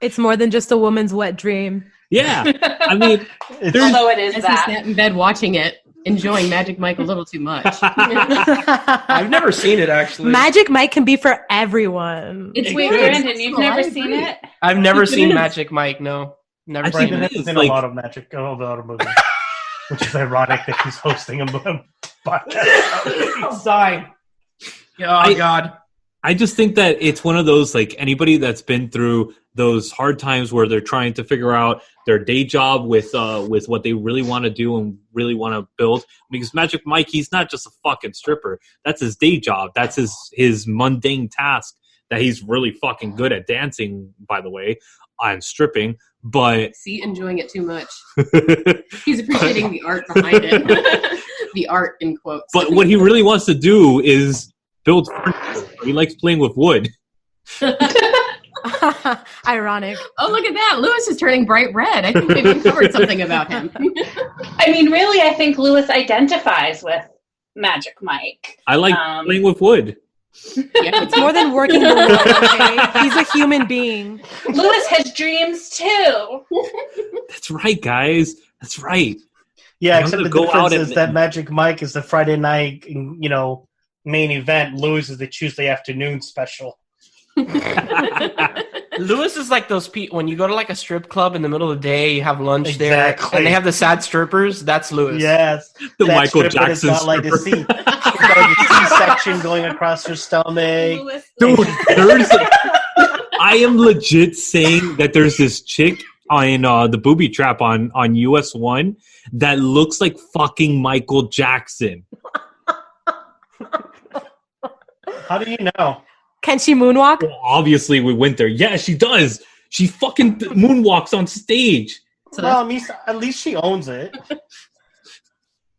It's more than just a woman's wet dream. Yeah. I mean... Although it is as that. he sat in bed watching it, enjoying Magic Mike a little too much. I've never seen it, actually. Magic Mike can be for everyone. It's weird, Brandon. You've never seen it? I've never seen Magic Mike, no. Never seen it. There's been a lot of magic, a lot of movies. Which is ironic that he's hosting a podcast. I'm dying. Oh, God. I just think that it's one of those, like, anybody that's been through those hard times where they're trying to figure out their day job with what they really want to do and really want to build. Because Magic Mike, he's not just a fucking stripper. That's his day job. That's his mundane task that he's really fucking good at dancing, by the way, and stripping. But See, enjoying it too much. He's appreciating the art behind it. The art, in quotes. But what he really wants to do is build furniture. He likes playing with wood. Ironic. Oh, look at that. Lewis is turning bright red. I think we've uncovered something about him. I mean, really, I think Lewis identifies with Magic Mike. I like playing with wood. Yeah, it's more than working the wood, okay? He's a human being. Lewis has dreams, too. That's right, guys. That's right. Yeah, except the difference is that Magic Mike is the Friday night, main event. Lewis is the Tuesday afternoon special. Lewis is like those people when you go to like a strip club in the middle of the day, you have lunch there, and they have the sad strippers. That's Lewis. Yes, the Michael Jackson stripper. Like the C-section going across her stomach. Dude, I am legit saying that there's this chick on the Booby Trap on US 1 that looks like fucking Michael Jackson. How do you know? Can she moonwalk? Well, obviously, we went there. Yeah, she does. She fucking moonwalks on stage. So well, at least she owns it.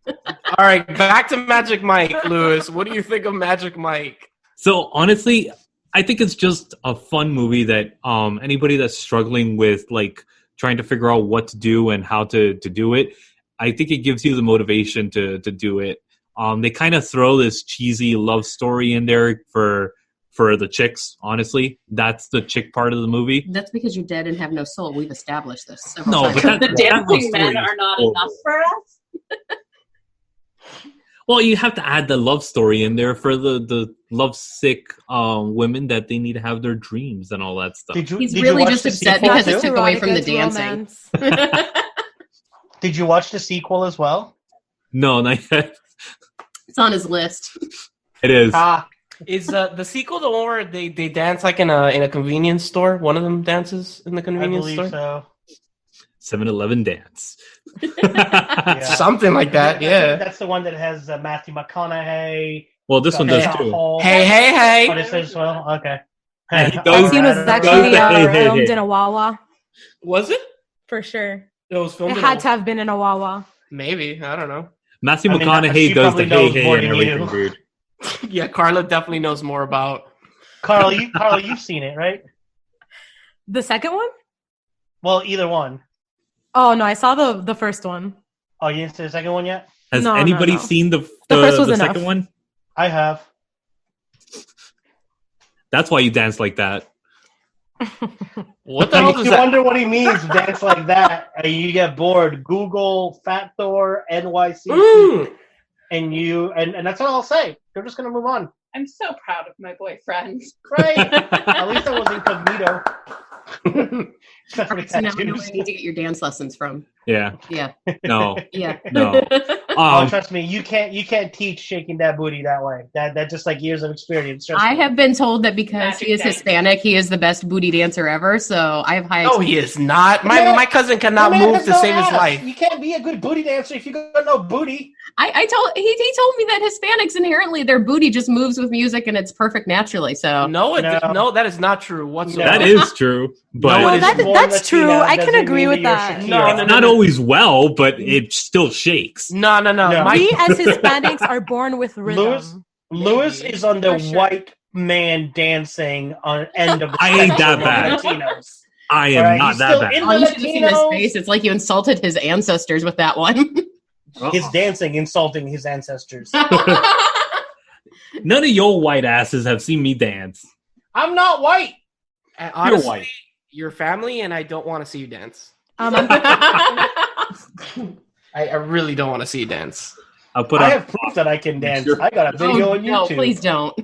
All right, back to Magic Mike, Lewis. What do you think of Magic Mike? So, honestly, I think it's just a fun movie that anybody that's struggling with, like, trying to figure out what to do and how to do it, I think it gives you the motivation to do it. They kind of throw this cheesy love story in there for the chicks, honestly. That's the chick part of the movie. That's because you're dead and have no soul. We've established this several times. But the dancing men are not enough for us? Well, you have to add the love story in there for the lovesick women that they need to have their dreams and all that stuff. He's really just upset because it took away from the dancing. Did you watch the sequel as well? No, not yet. It's on his list. It is. Is the sequel the one where they dance like in a convenience store? One of them dances in the convenience store? I believe so. 7-Eleven dance. Yeah. Something like that, yeah. That's the one that has Matthew McConaughey. Well, this one does too. Hey. Oh, this as well? Okay. That scene was actually filmed in a Wawa. Was it? For sure. It was filmed It had to have been in a Wawa. Maybe. I don't know. Matthew McConaughey does the hey and everything, dude. Yeah, Carla definitely knows more about. Carl, you've seen it, right? The second one? Well, either one. Oh no, I saw the first one. Oh, you didn't see the second one yet? Has anybody seen the first was second one? I have. That's why you dance like that. What the hell does you that? wonder what he means, dance like that, and you get bored. Google Fat Thor NYC, and that's all I'll say. They're just gonna move on. I'm so proud of my boyfriend. Right? At least I was incognito. So now we know where you need to get your dance lessons from. Yeah. Yeah. No. Yeah. No. Trust me, you can't teach shaking that booty that way. That just like years of experience. I have been told that because he is Hispanic, he is the best booty dancer ever. So I have high. No, he is not. My cousin cannot move to save his life. You can't be a good booty dancer if you got no booty. He told me that Hispanics inherently their booty just moves with music and it's perfect naturally. So no, that is not true whatsoever. That is true, but that's true. I can agree with that. No, not always well, but it still shakes. No. We as Hispanics are born with rhythm. Lewis is on the white man dancing on end of the I ain't that bad. Latinos. I am not that bad. Oh, you should have seen his face. It's like you insulted his ancestors with that one. His dancing insulting his ancestors. None of your white asses have seen me dance. I'm not white. Honestly, You're white. You're family, and I don't want to see you dance. I really don't want to see you dance. I have proof that I can dance. Sure. I got a video on YouTube. No, please don't.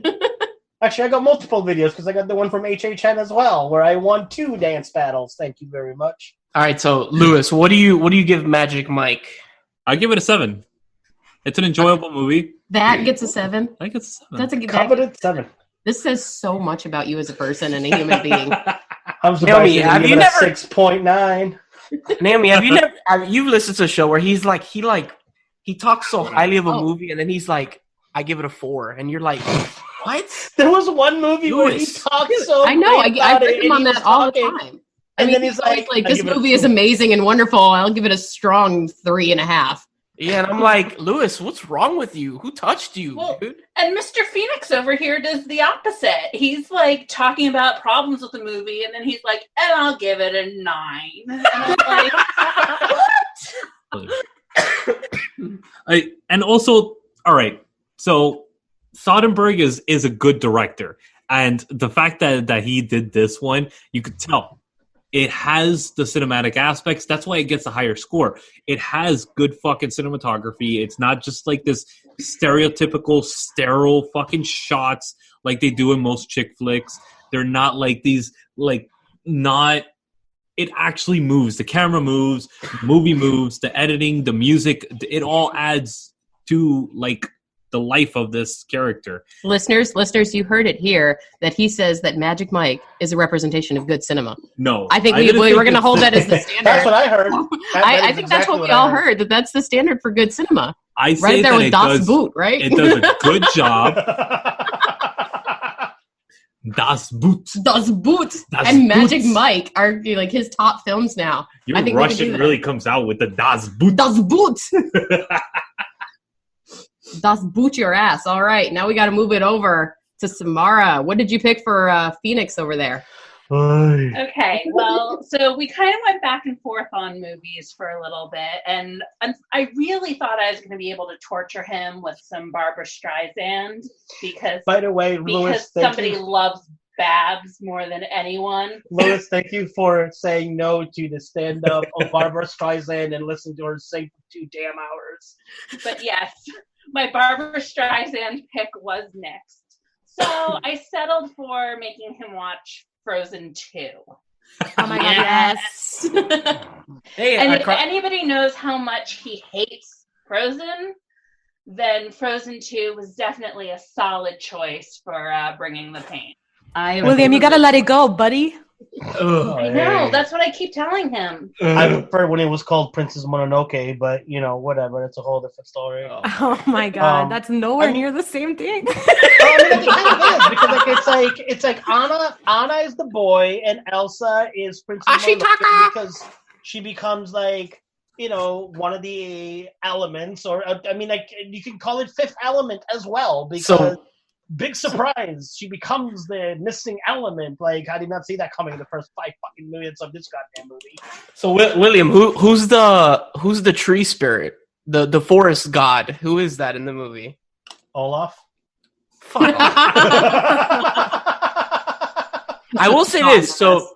Actually, I got multiple videos because I got the one from HHN as well, where I won 2 dance battles. Thank you very much. All right, so Lewis, what do you give Magic Mike? I give it a 7. It's an enjoyable movie. That gets a 7. I think it's a 7. That's a competent 7. This says so much about you as a person and a human being. I'm surprised Naomi, have you never 6.9? Naomi, you've listened to a show where he talks so highly of a movie and then he's like, I give it a 4, and you're like, what? There was one movie where he talked so. I know. I break him on that all the time. And then he's like this movie is amazing and wonderful. I'll give it a strong 3.5. Yeah, and I'm like, Lewis, what's wrong with you? Who touched you, dude? And Mr. Phoenix over here does the opposite. He's like talking about problems with the movie, and then he's like, and I'll give it a 9. And I'm like, what? And also, all right, so Soderbergh is a good director, and the fact that he did this one, you could tell. It has the cinematic aspects. That's why it gets a higher score. It has good fucking cinematography. It's not just like this stereotypical sterile fucking shots like they do in most chick flicks. They're not like these, like, not... It actually moves. The camera moves. The movie moves. The editing, the music, it all adds to, like, the life of this character. Listeners, you heard it here that he says that Magic Mike is a representation of good cinema. No. I think we're going to hold that as the standard. That's what I heard. I think that's what we all heard, that that's the standard for good cinema. I say right there that with it Das does, Boot, right? It does a good job. Das Boot. Das Boot. And Magic Mike are like his top films now. Your Russian really comes out with the Das Boot. Das Boot. Das Boot your ass. All right, now we got to move it over to Samara. What did you pick for Phoenix over there? Okay, well, so we kind of went back and forth on movies for a little bit, and I really thought I was going to be able to torture him with some Barbra Streisand because, by the way, Louis, somebody loves Babs more than anyone. Louis, thank you for saying no to the stand-up of Barbra Streisand and listen to her sing for 2 damn hours. But yes, my Barbra Streisand pick was next. So I settled for making him watch Frozen 2. Oh my god, yes. Hey, and if anybody knows how much he hates Frozen, then Frozen 2 was definitely a solid choice for bringing the pain. William, you gotta let it go, buddy. I know, that's what I keep telling him. I prefer when it was called Princess Mononoke, but whatever, it's a whole different story. Oh my god, that's nowhere near the same thing. Because it's like Anna is the boy and Elsa is Princess Mononoke because she becomes like one of the elements, or you can call it Fifth Element as well because. Big surprise! She becomes the missing element. Like, I did not see that coming in the first 5 fucking minutes of this goddamn movie. So, William, who's the tree spirit, the forest god? Who is that in the movie? Olaf. Fuck off. I will say this. So,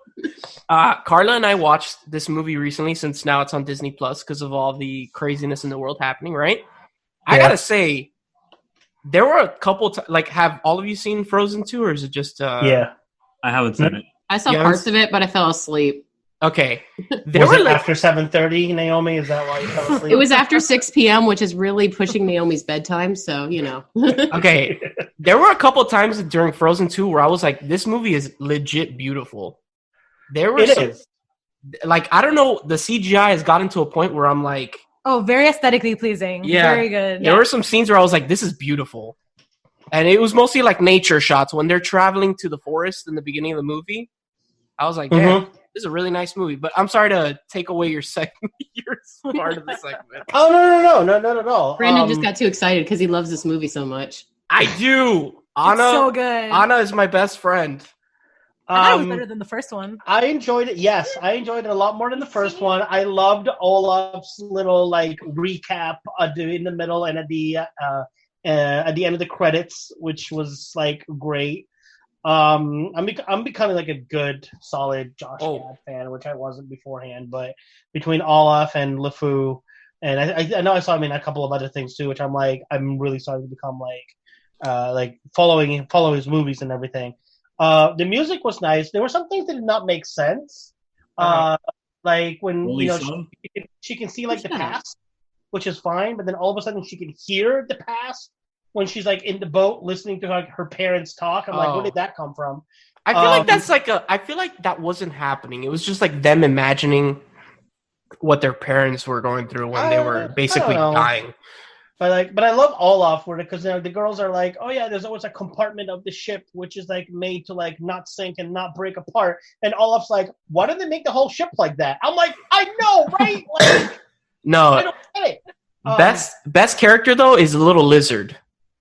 Carla and I watched this movie recently, since now it's on Disney Plus because of all the craziness in the world happening. Right? Yeah. I gotta say. There were a couple have all of you seen Frozen 2, or is it just... Yeah. I haven't seen it. I saw parts of it, but I fell asleep. Okay. Was it after 7:30, Naomi? Is that why you fell asleep? It was after 6 p.m., which is really pushing Naomi's bedtime, so, you know. Okay. There were a couple times during Frozen 2 where I was like, this movie is legit beautiful. It is. Like, I don't know, the CGI has gotten to a point where I'm like... Oh, very aesthetically pleasing. Yeah. Very good. There were some scenes where I was like, this is beautiful. And it was mostly like nature shots. When they're traveling to the forest in the beginning of the movie, I was like, damn, this is a really nice movie. But I'm sorry to take away your segment. Your part of the segment. Oh, no, not at all. Brandon just got too excited because he loves this movie so much. I do. Anna, it's so good. Anna is my best friend. I thought it was better than the first one. I enjoyed it. Yes, I enjoyed it a lot more than the first one. I loved Olaf's little like recap in the middle and at the end of the credits, which was like great. I'm becoming like a good, solid Josh Gad fan, which I wasn't beforehand. But between Olaf and LeFou, and I know I saw him in a couple of other things too, which I'm really starting to become like following his movies and everything. The music was nice. There were some things that did not make sense. Like when she can see like the past, which is fine, but then all of a sudden she can hear the past when she's like in the boat listening to her parents talk. I'm like, where did that come from? I feel like that's I feel like that wasn't happening. It was just like them imagining what their parents were going through when they were basically dying. But I love Olaf because the girls are like, oh yeah, there's always a compartment of the ship which is like made to like not sink and not break apart. And Olaf's like, why don't they make the whole ship like that? I'm like, I know, right? Like, no, I don't get it. Best character though is the little lizard.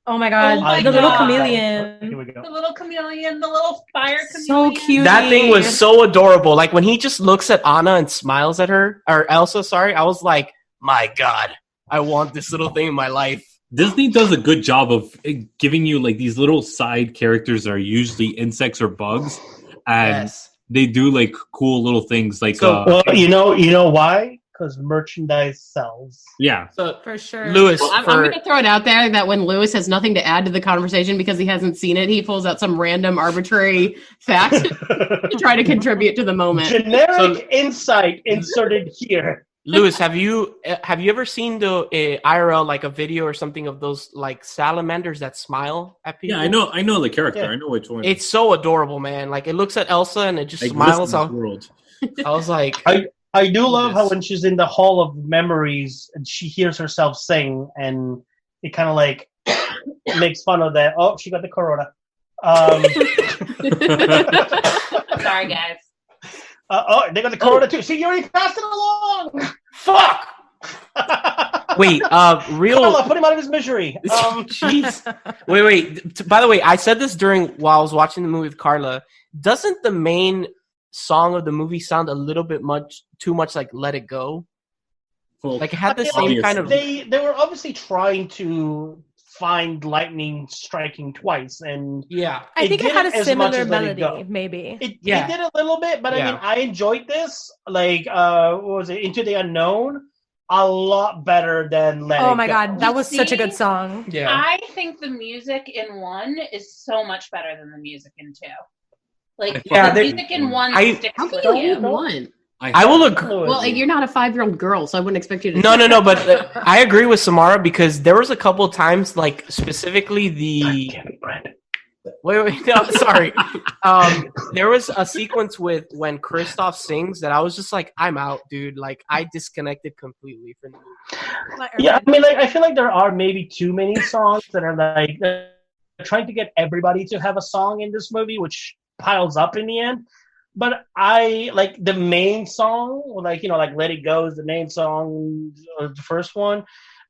Oh my god, the little chameleon. Here we go. The little chameleon, the little fire chameleon. So cute. That thing was so adorable. Like when he just looks at Anna and smiles at her, or Elsa, sorry, I was like, my god. I want this little thing in my life. Disney does a good job of giving you like these little side characters that are usually insects or bugs, and they do like cool little things. Like, well, you know why? Because merchandise sells. Yeah, so, for sure. Lewis, I'm going to throw it out there that when Lewis has nothing to add to the conversation because he hasn't seen it, he pulls out some random arbitrary fact to try to contribute to the moment. Generic insight inserted here. Lewis, have you ever seen the IRL, like a video or something of those like salamanders that smile at people? Yeah, I know the character. Yeah. I know which one. It's so adorable, man. Like it looks at Elsa and it just smiles. I was like, I do love how when she's in the Hall of Memories and she hears herself sing, and it kind of like makes fun of that. Oh, she got the corona. Sorry, guys. They got the corona too. See, you already passed it along. Fuck. Wait, Carla, put him out of his misery. Jeez. Wait. By the way, I said this while I was watching the movie with Carla. Doesn't the main song of the movie sound a little bit too much like "Let It Go"? Well, like it had the same kind of. They were obviously trying to find lightning striking twice, and I think it had a similar melody. Maybe it did a little bit, but I mean, I enjoyed this. Like, what was it? Into the Unknown. A lot better than Let It Go. Oh my god, that was such a good song. Yeah, I think the music in 1 is so much better than the music in 2. Like the music in 1 sticks with you. 1? I will agree. Well, you're not a 5-year-old girl, so I wouldn't expect you to. No. But I agree with Samara because there was a couple of times, like specifically the. God damn it, Brandon. Wait, no, sorry. There was a sequence when Kristoff sings that I was just like, I'm out, dude. Like, I disconnected completely from the movie. Yeah, I mean, like, I feel like there are maybe too many songs that are like trying to get everybody to have a song in this movie, which piles up in the end. But I like the main song, like, like Let It Go is the main song, or the first one.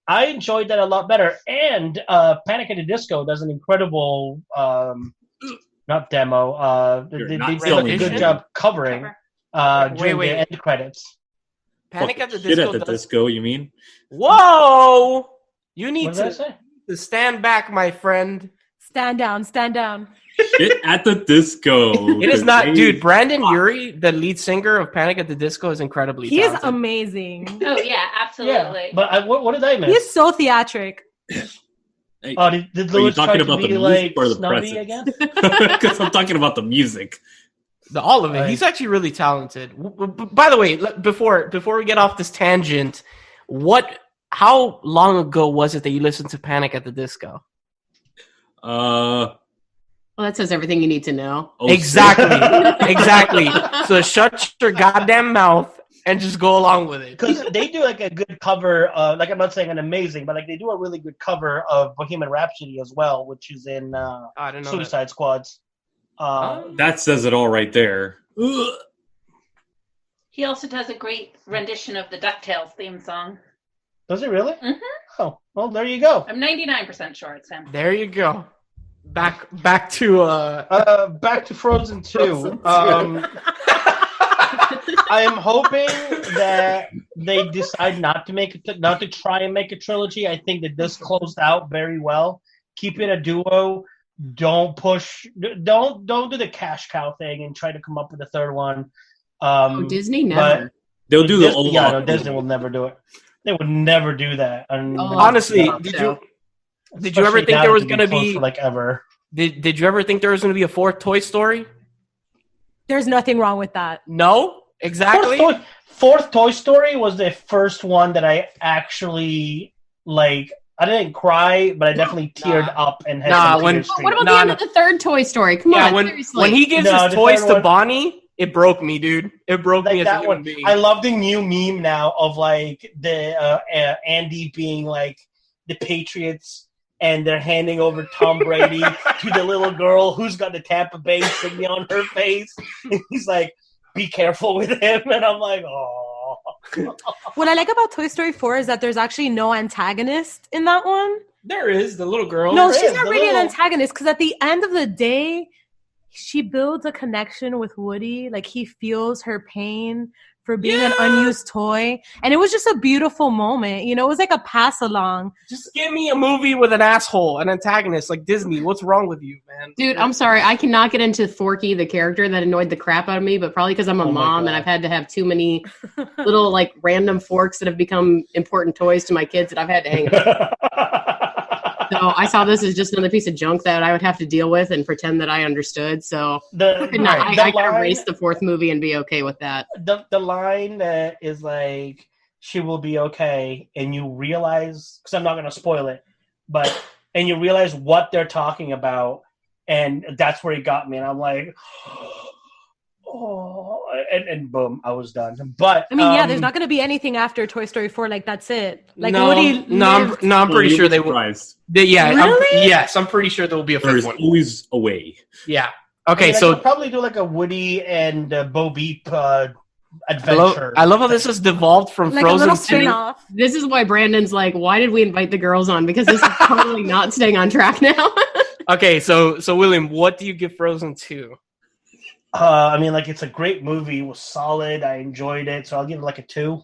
I enjoyed that a lot better. And Panic at the Disco does an incredible, not demo, they did a good job covering during the end credits. Panic at the Disco. Shit at the disco, you mean? Whoa! You need to stand back, my friend. Stand down. Shit at the Disco. It is not, dude. Brandon Urie, the lead singer of Panic at the Disco, is incredibly talented. He is amazing. Oh yeah, absolutely. Yeah, but what did I miss? He's so theatric. Did Lewis try to be like snobby again? Because I'm talking about the music. All of it. He's actually really talented. By the way, before we get off this tangent, how long ago was it that you listened to Panic at the Disco? Well, that says everything you need to know. Exactly. So shut your goddamn mouth and just go along with it. Because they do like a good cover. Like I'm not saying an amazing, but like they do a really good cover of Bohemian Rhapsody as well, which is in Suicide Squad's. That says it all right there. He also does a great rendition of the DuckTales theme song. Does it really? Mm-hmm. Oh, well, there you go. I'm 99% sure it's him. There you go. Back to Frozen 2. I am hoping that they decide not to try and make a trilogy. I think that this closed out very well. Keep it a duo. Don't do the cash cow thing and try to come up with a third one. Disney never. They'll do the old. Yeah, no, Disney will never do it. They would never do that. Honestly, did you ever think there was going to be like ever? Did you ever think there was going to be a fourth Toy Story? There's nothing wrong with that. No, exactly. Fourth Toy Story was the first one that I actually like. I didn't cry, but I definitely teared up and had some tears. What about the end of the third Toy Story? Come on, seriously. When he gives his toys to Bonnie, it broke me, dude. It broke me as a human being. I love the new meme now of like the Andy being like the Patriots, and they're handing over Tom Brady to the little girl who's got the Tampa Bay thingy on her face. And he's like, "Be careful with him," and I'm like, "Oh." What I like about Toy Story 4 is that there's actually no antagonist in that one. There is the little girl. No, she's not really an antagonist because at the end of the day, she builds a connection with Woody. Like he feels her pain for being an unused toy, and it was just a beautiful moment. You know, it was like a pass along. Just give me a movie with an antagonist like Disney. What's wrong with you, man? Dude, I'm sorry. I cannot get into Forky, the character that annoyed the crap out of me, but probably because I'm a mom and I've had to have too many little like random forks that have become important toys to my kids that I've had to hang up. So I saw this as just another piece of junk that I would have to deal with and pretend that I understood. So I could erase the fourth movie and be okay with that. The line that is like, she will be okay, and you realize, because I'm not going to spoil it, and you realize what they're talking about, and that's where it got me, and I'm like, oh, and boom, I was done. But I mean, there's not going to be anything after Toy Story 4. Like that's it. Like Woody. I'm pretty sure they will. Really? I'm pretty sure there will be a There's fifth one. always a way. Yeah. Okay, so they'll probably do like a Woody and Bo Beep adventure. I love how this has devolved from like Frozen a little to spin-off. This is why Brandon's like, why did we invite the girls on? Because this is totally not staying on track now. Okay, so William, what do you give Frozen 2? I mean, like, it's a great movie. It was solid. I enjoyed it, so I'll give it like a 2.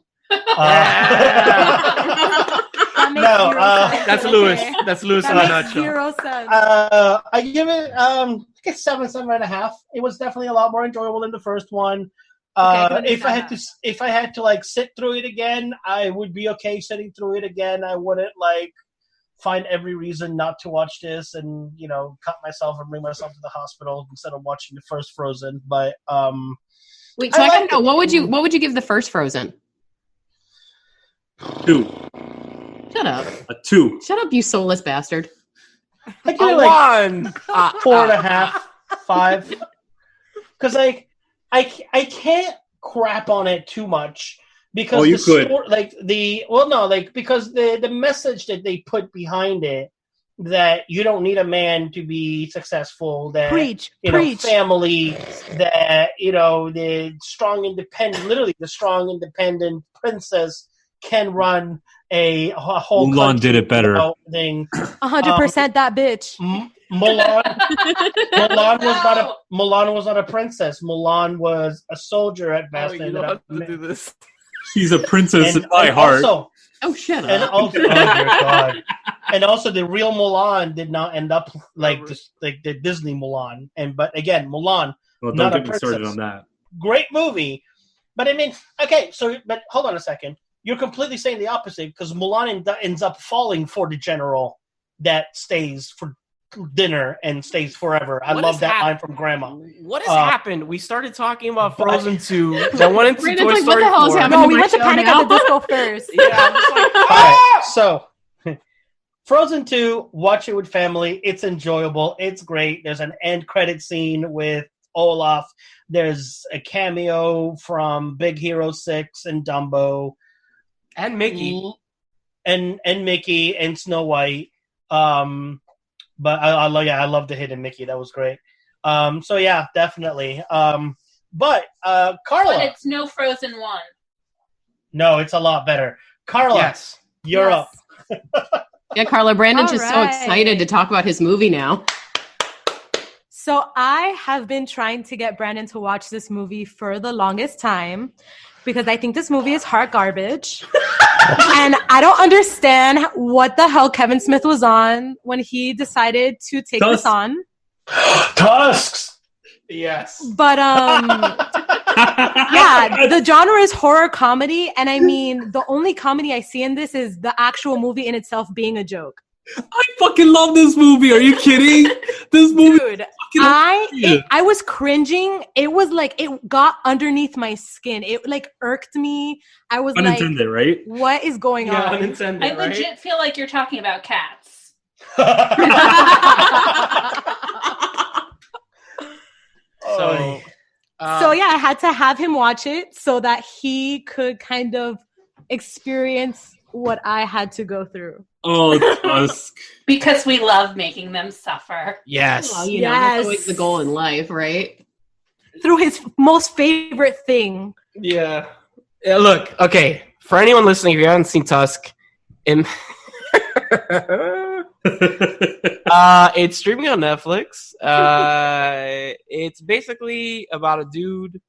That's Lewis. That's Lewis in a nutshell. 0 cents. I give it like a 7.5. It was definitely a lot more enjoyable than the first one. If I had to like sit through it again, I would be okay sitting through it again. I wouldn't like find every reason not to watch this and, you know, cut myself and bring myself to the hospital instead of watching the first Frozen. But wait, so I gotta know, what would you give the first Frozen? 2. Shut up. A 2. Shut up, you soulless bastard. I give it like 4.5, 5. Because like I can't crap on it too much. Because because the message that they put behind it, that you don't need a man to be successful, that preach. Family, that the strong independent princess can run a whole Mulan country did it better. Thing. 100% that bitch. Mulan was not a princess. Mulan was a soldier at best. You don't have to do this. She's a princess in my heart. Oh, shut up. And also, oh dear God. And also, the real Mulan did not end up like the Disney Mulan. But again, Mulan, well, not don't a get me princess. started on that. Great movie. But I mean, okay, but hold on a second. You're completely saying the opposite, because Mulan ends up falling for the general that stays for dinner and stays forever. I love that line from Grandma. What has happened? We started talking about Frozen 2, then went into Toy Story 4. No, we went to Panic at the Disco first. Yeah, I was like, All right, so Frozen 2, watch it with family. It's enjoyable. It's great. There's an end credit scene with Olaf. There's a cameo from Big Hero 6 and Dumbo. And Mickey. And Mickey and Snow White. But I love the hidden Mickey. That was great. So yeah, definitely. But Carla. But it's no Frozen 1. No, it's a lot better. Carla, yes. You're up. Yeah, Carla, Brandon's just so excited to talk about his movie now. So I have been trying to get Brandon to watch this movie for the longest time because I think this movie is hot garbage. And I don't understand what the hell Kevin Smith was on when he decided to take this on. Tusks! Yes. But, yeah, the genre is horror comedy. And I mean, the only comedy I see in this is the actual movie in itself being a joke. I fucking love this movie. Are you kidding? This movie. Dude, I was cringing. It was like, it got underneath my skin. It like irked me. I was unintended, like, right? What is going on? Unintended, I legit feel like you're talking about cats. So yeah, I had to have him watch it so that he could kind of experience what I had to go through. Oh, Tusk. Because we love making them suffer. Yes. Well, you know, that's always the goal in life, right? Through his most favorite thing. Yeah. Look, okay. For anyone listening, if you haven't seen Tusk, it's streaming on Netflix. It's basically about a dude.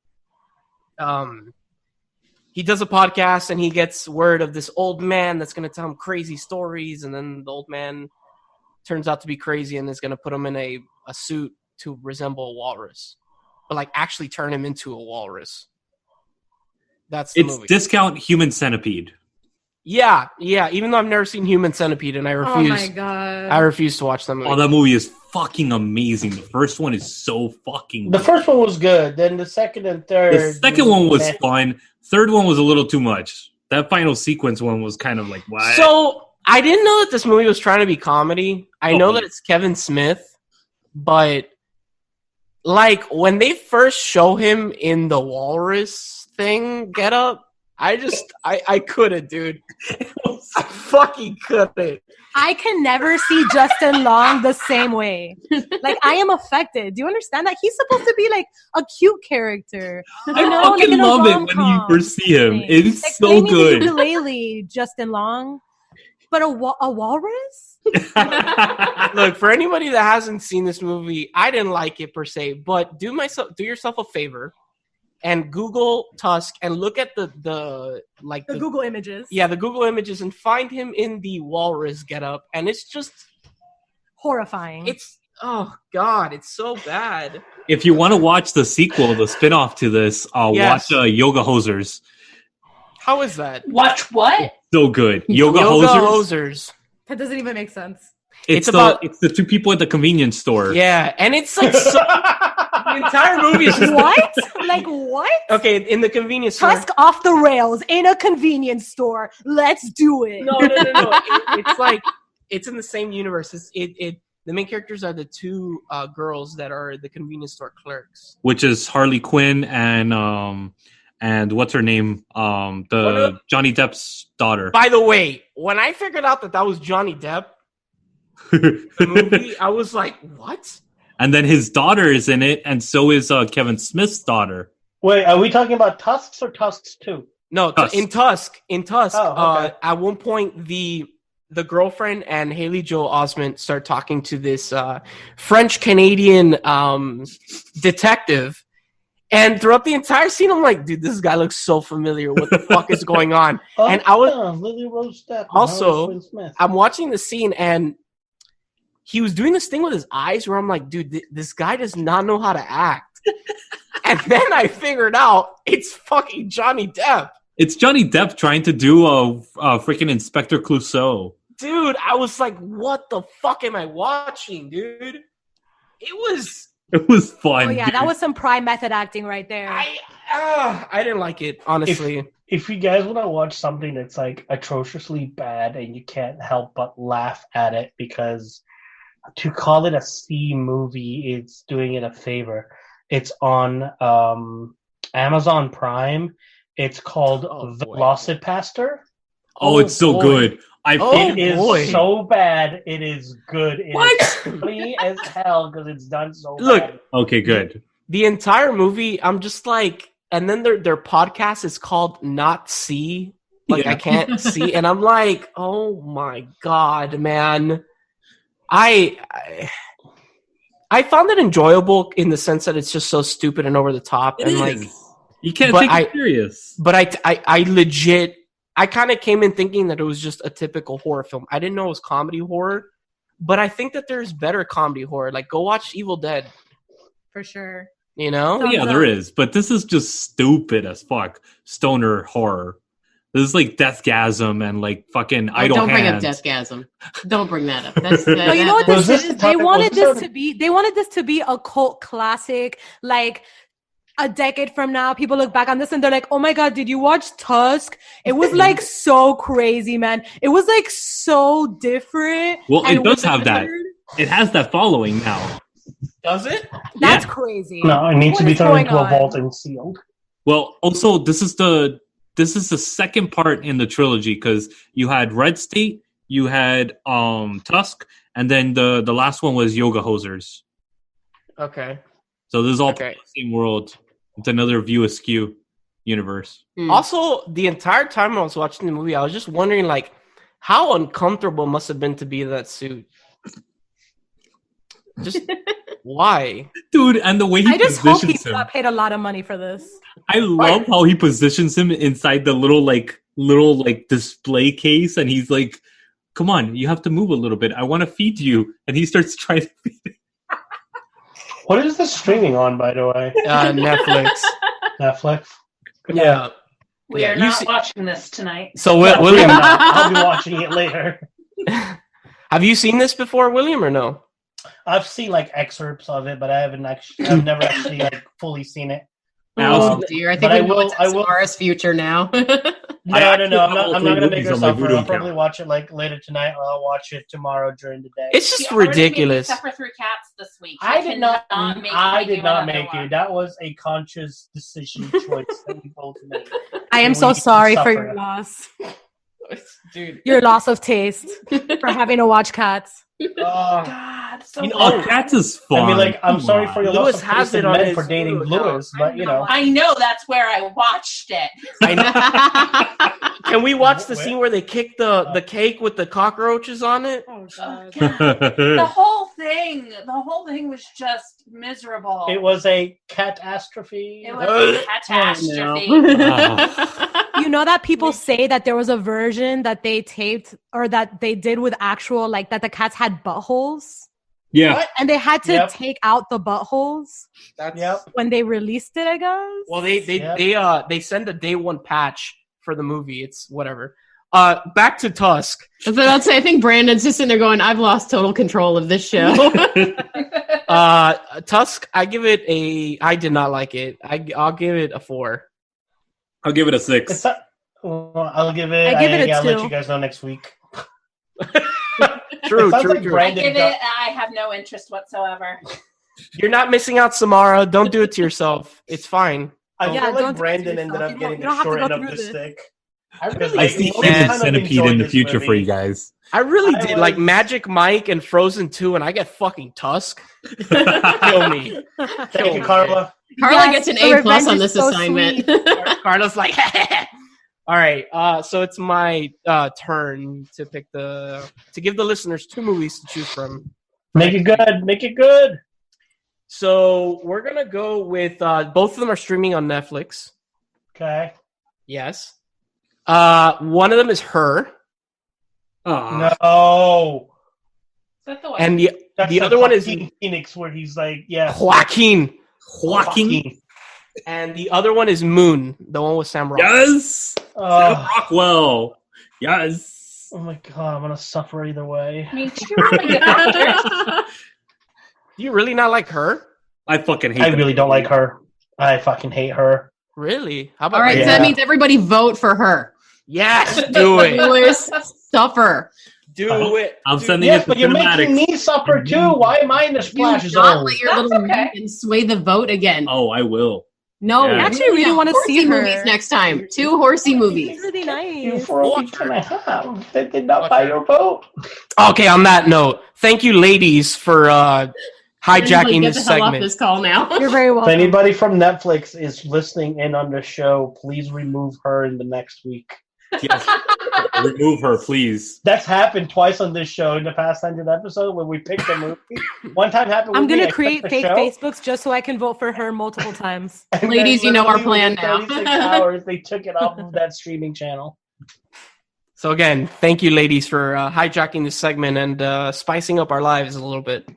He does a podcast and he gets word of this old man that's going to tell him crazy stories, and then the old man turns out to be crazy and is going to put him in a suit to resemble a walrus, but like actually turn him into a walrus. That's the movie. Discount Human Centipede. Yeah. Even though I've never seen Human Centipede, and I refuse. Oh my god! I refuse to watch that movie. Oh, that movie is fucking amazing. The first one is so fucking. The first one was good. Then the second and third. The second one was fun. Third one was a little too much. That final sequence one was kind of like, what? So I didn't know that this movie was trying to be comedy. I know that it's Kevin Smith, but like when they first show him in the walrus thing get up, I couldn't, dude. I fucking couldn't. I can never see Justin Long the same way. Like, I am affected. Do you understand that? He's supposed to be like a cute character. I fucking love it when you first see him. It's like, so good. Ukulele, Justin Long. But a walrus? Look, for anybody that hasn't seen this movie, I didn't like it per se, but do yourself a favor and Google Tusk and look at the Google images. Yeah, the Google images, and find him in the walrus getup, and it's just horrifying. Oh god, it's so bad. If you want to watch the sequel, the spin-off to this, watch Yoga Hosers. How is that? Watch what? So good. Yoga Hosers. That doesn't even make sense. It's the two people at the convenience store. Yeah, and it's like the entire movie is just what? Like what? Okay, in the convenience store. Tusk off the rails in a convenience store. Let's do it. No. It's like it's in the same universe. The main characters are the two girls that are the convenience store clerks, which is Harley Quinn and what's her name? Johnny Depp's daughter. By the way, when I figured out that was Johnny Depp, the movie, I was like, what? And then his daughter is in it, and so is Kevin Smith's daughter. Wait, are we talking about Tusks or Tusks 2? No, in Tusk. Oh, okay. At one point, the girlfriend and Haley Joel Osment start talking to this French-Canadian detective. And throughout the entire scene, I'm like, dude, this guy looks so familiar. What the fuck is going on? And I was Lily Rose Depp. Also, I'm watching the scene, and he was doing this thing with his eyes where I'm like, dude, this guy does not know how to act. And then I figured out it's fucking Johnny Depp. It's Johnny Depp trying to do a freaking Inspector Clouseau. Dude, I was like, what the fuck am I watching, dude? It was fun. Oh yeah, dude. that was some prime method acting right there. I didn't like it, honestly. If you guys want to watch something that's like atrociously bad and you can't help but laugh at it, because to call it a C movie, it's doing it a favor. It's on Amazon Prime. It's called Velocipaster. Oh, it's so good. It is so bad. It is good. It's funny as hell because it's done so bad. Okay, good. The entire movie, I'm just like, and then their podcast is called Not See. Like, I can't see. And I'm like, oh my God, man. I found it enjoyable in the sense that it's just so stupid and over the top. It and is. Like, you can't take it serious. But I legit, I kind of came in thinking that it was just a typical horror film. I didn't know it was comedy horror, but I think that there's better comedy horror. Like, go watch Evil Dead. For sure. You know? Yeah, there is. But this is just stupid as fuck. Stoner horror. This is like Deathgasm and like fucking Idle Don't bring up Hands. Deathgasm. Don't bring that up. But you know what this is? They wanted this to be a cult classic, like a decade from now, people look back on this and they're like, oh my God, did you watch Tusk? It was like so crazy, man. It was like so different. Well, it does have that. It has that following now. Does it? That's crazy. No, it needs to be thrown into a vault and sealed. Well, also, this is the second part in the trilogy because you had Red State, you had Tusk, and then the last one was Yoga Hosers. Okay. So this is all the same world. It's another View Askew universe. Also, the entire time I was watching the movie, I was just wondering, like, how uncomfortable must have been to be in that suit. Just why, dude? And the way he just hope he him. got paid a lot of money for this. I love how he positions him inside the little display case, and he's like, "Come on, you have to move a little bit. I want to feed you." And he starts trying to feed him. What is this streaming on, by the way? Netflix. Netflix? Yeah. We are not watching this tonight. So, William, I'll be watching it later. Have you seen this before, William, or no? I've seen like excerpts of it, but I've never actually like fully seen it. Oh dear, I think we know what's Samara's future now. No, I'm not going to make her suffer. I'll probably watch it like later tonight, or I'll watch it tomorrow during the day. It's just ridiculous. Suffer through cats this week. I did not make it. That was a conscious decision choice that we both made. I am so sorry for your loss. Dude. Your loss of taste for having to watch Cats. God, so Cats is fun. I mean, like, I'm sorry for your Lewis loss of has taste it on men his for dating Hulu Lewis, but you know. I know that's where I watched it. I know. Can we watch the scene where they kick the cake with the cockroaches on it? Oh God. The whole thing was just miserable. It was a catastrophe. It was a catastrophe. You know that people say that there was a version that they taped or that they did with actual, like, that the cats had buttholes? Yeah. What? And they had to take out the buttholes That's when they released it, I guess. Well, they send a day one patch for the movie. It's whatever. Back to Tusk. But I'd say I think Brandon's just in there going, I've lost total control of this show. Tusk, I did not like it. I'll give it a 4. I'll give it a 6. I'll give it. I'll let you guys know next week. True. I have no interest whatsoever. You're not missing out, Samara. Don't do it to yourself. It's fine. I feel like Brandon ended up getting the short end of the stick. I see Human Centipede in the future for you guys. I really did. Like Magic Mike and Frozen 2, and I get fucking Tusk. Kill me. Thank you, Carla. Carla gets an A+ on this assignment. Carla's like, all right. So it's my turn to pick to give the listeners 2 movies to choose from. Make it good. Make it good. So we're gonna go with both of them are streaming on Netflix. Okay. Yes. One of them is Her. No. Is that the one? And the other one is Phoenix, where he's like, yeah, Joaquin. Joaquin. And the other one is Moon, the one with Sam Rockwell. Yes. Sam Rockwell. Yes. Oh my god, I'm gonna suffer either way. I mean, two really good actors. Do you really not like her? I fucking hate. I really don't like her. I fucking hate her. Really? How about All right, Yeah. so that means everybody vote for her. Yes, do it. Lewis, suffer. Do it. I'm Do sending Yes, it to but you're cinematics. making me suffer too. Why am I in the Do splash not zone? let your That's little okay. minions sway the vote again. Oh, I will. No, Yeah. I actually really want to see horsey her. movies next time. 2 horsey movies. It's really You nice. for a week and a half. They did not buy your vote. Okay, on that note, thank you, ladies, for hijacking Get this the hell off segment. this call now. You're very If welcome. anybody from Netflix is listening in on the show, please remove her in the next week. Yes. Remove her, please. That's happened twice on this show in the past 100 episodes when we picked a movie. One time happened. I'm with me, gonna I create picked the fake show, Facebooks just so I can vote for her multiple times. and then Ladies, you know our literally plan within now. 36 hours, they took it off of that streaming channel. So again, thank you, ladies, for hijacking this segment and spicing up our lives a little bit.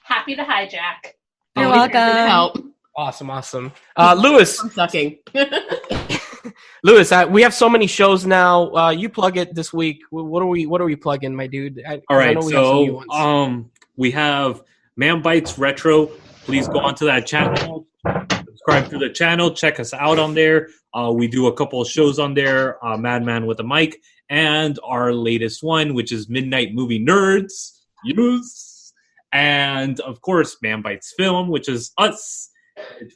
Happy to hijack. You're Always here to welcome. help. Awesome. Lewis, I'm sucking. Lewis, we have so many shows now. You plug it this week. What are we plugging, my dude? All right, we have some new ones. so we have Man Bites Retro. Please go onto that channel, subscribe to the channel, check us out on there. We do a couple of shows on there, Madman with a Mic, and our latest one, which is Midnight Movie Nerds. Yes. And, of course, Manbitesfilm, which is us.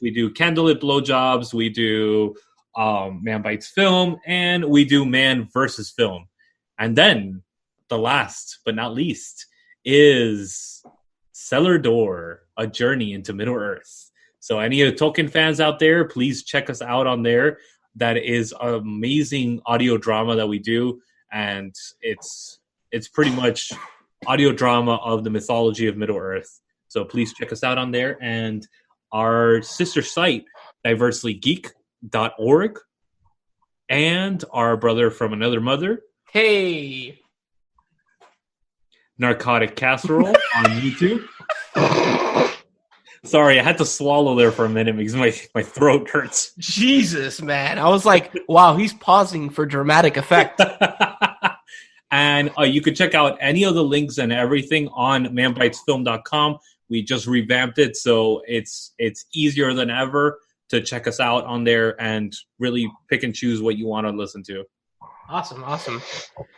We do candlelit blowjobs. We do Manbitesfilm, and we do Man versus Film. And then, the last but not least, is Cellar Door, A Journey into Middle-earth. So any of the Tolkien fans out there, please check us out on there. That is an amazing audio drama that we do, and it's pretty much audio drama of the mythology of Middle-earth. So please check us out on there. And our sister site, diverselygeek.org, and our brother from another mother, Hey. Narcotic Casserole on YouTube. Sorry, I had to swallow there for a minute because my throat hurts. Jesus, man. I was like, wow, he's pausing for dramatic effect. And you can check out any of the links and everything on manbitesfilm.com. We just revamped it, so it's easier than ever to check us out on there and really pick and choose what you want to listen to. Awesome.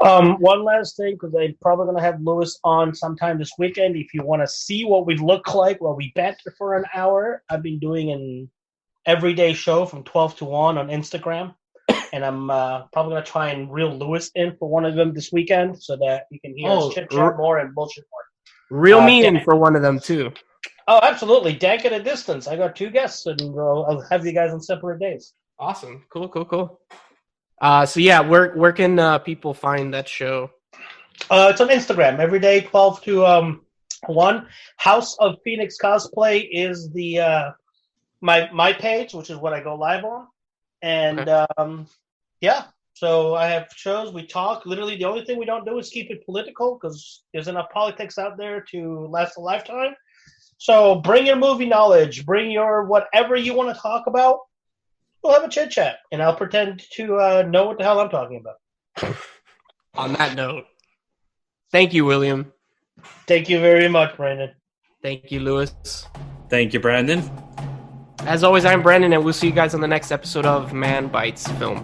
One last thing, because I'm probably going to have Lewis on sometime this weekend. If you want to see what we look like while we banter for an hour, I've been doing an everyday show from 12 to 1 on Instagram. And I'm probably going to try and reel Lewis in for one of them this weekend so that you can hear us chit-chat more and bullshit more. Real me in for one of them, too. Oh, absolutely. Dank at a distance. I got 2 guests, and I'll have you guys on separate days. Awesome. Cool. So yeah, where can people find that show? It's on Instagram every day, 12 to 1. House of Phoenix Cosplay is the my page, which is what I go live on, and yeah. So I have shows. We talk. Literally, the only thing we don't do is keep it political because there's enough politics out there to last a lifetime. So bring your movie knowledge. Bring your whatever you want to talk about. We'll have a chit chat, and I'll pretend to know what the hell I'm talking about. On that note, thank you, William. Thank you very much, Brandon. Thank you, Lewis. Thank you, Brandon. As always, I'm Brandon, and we'll see you guys on the next episode of Man Bites Film.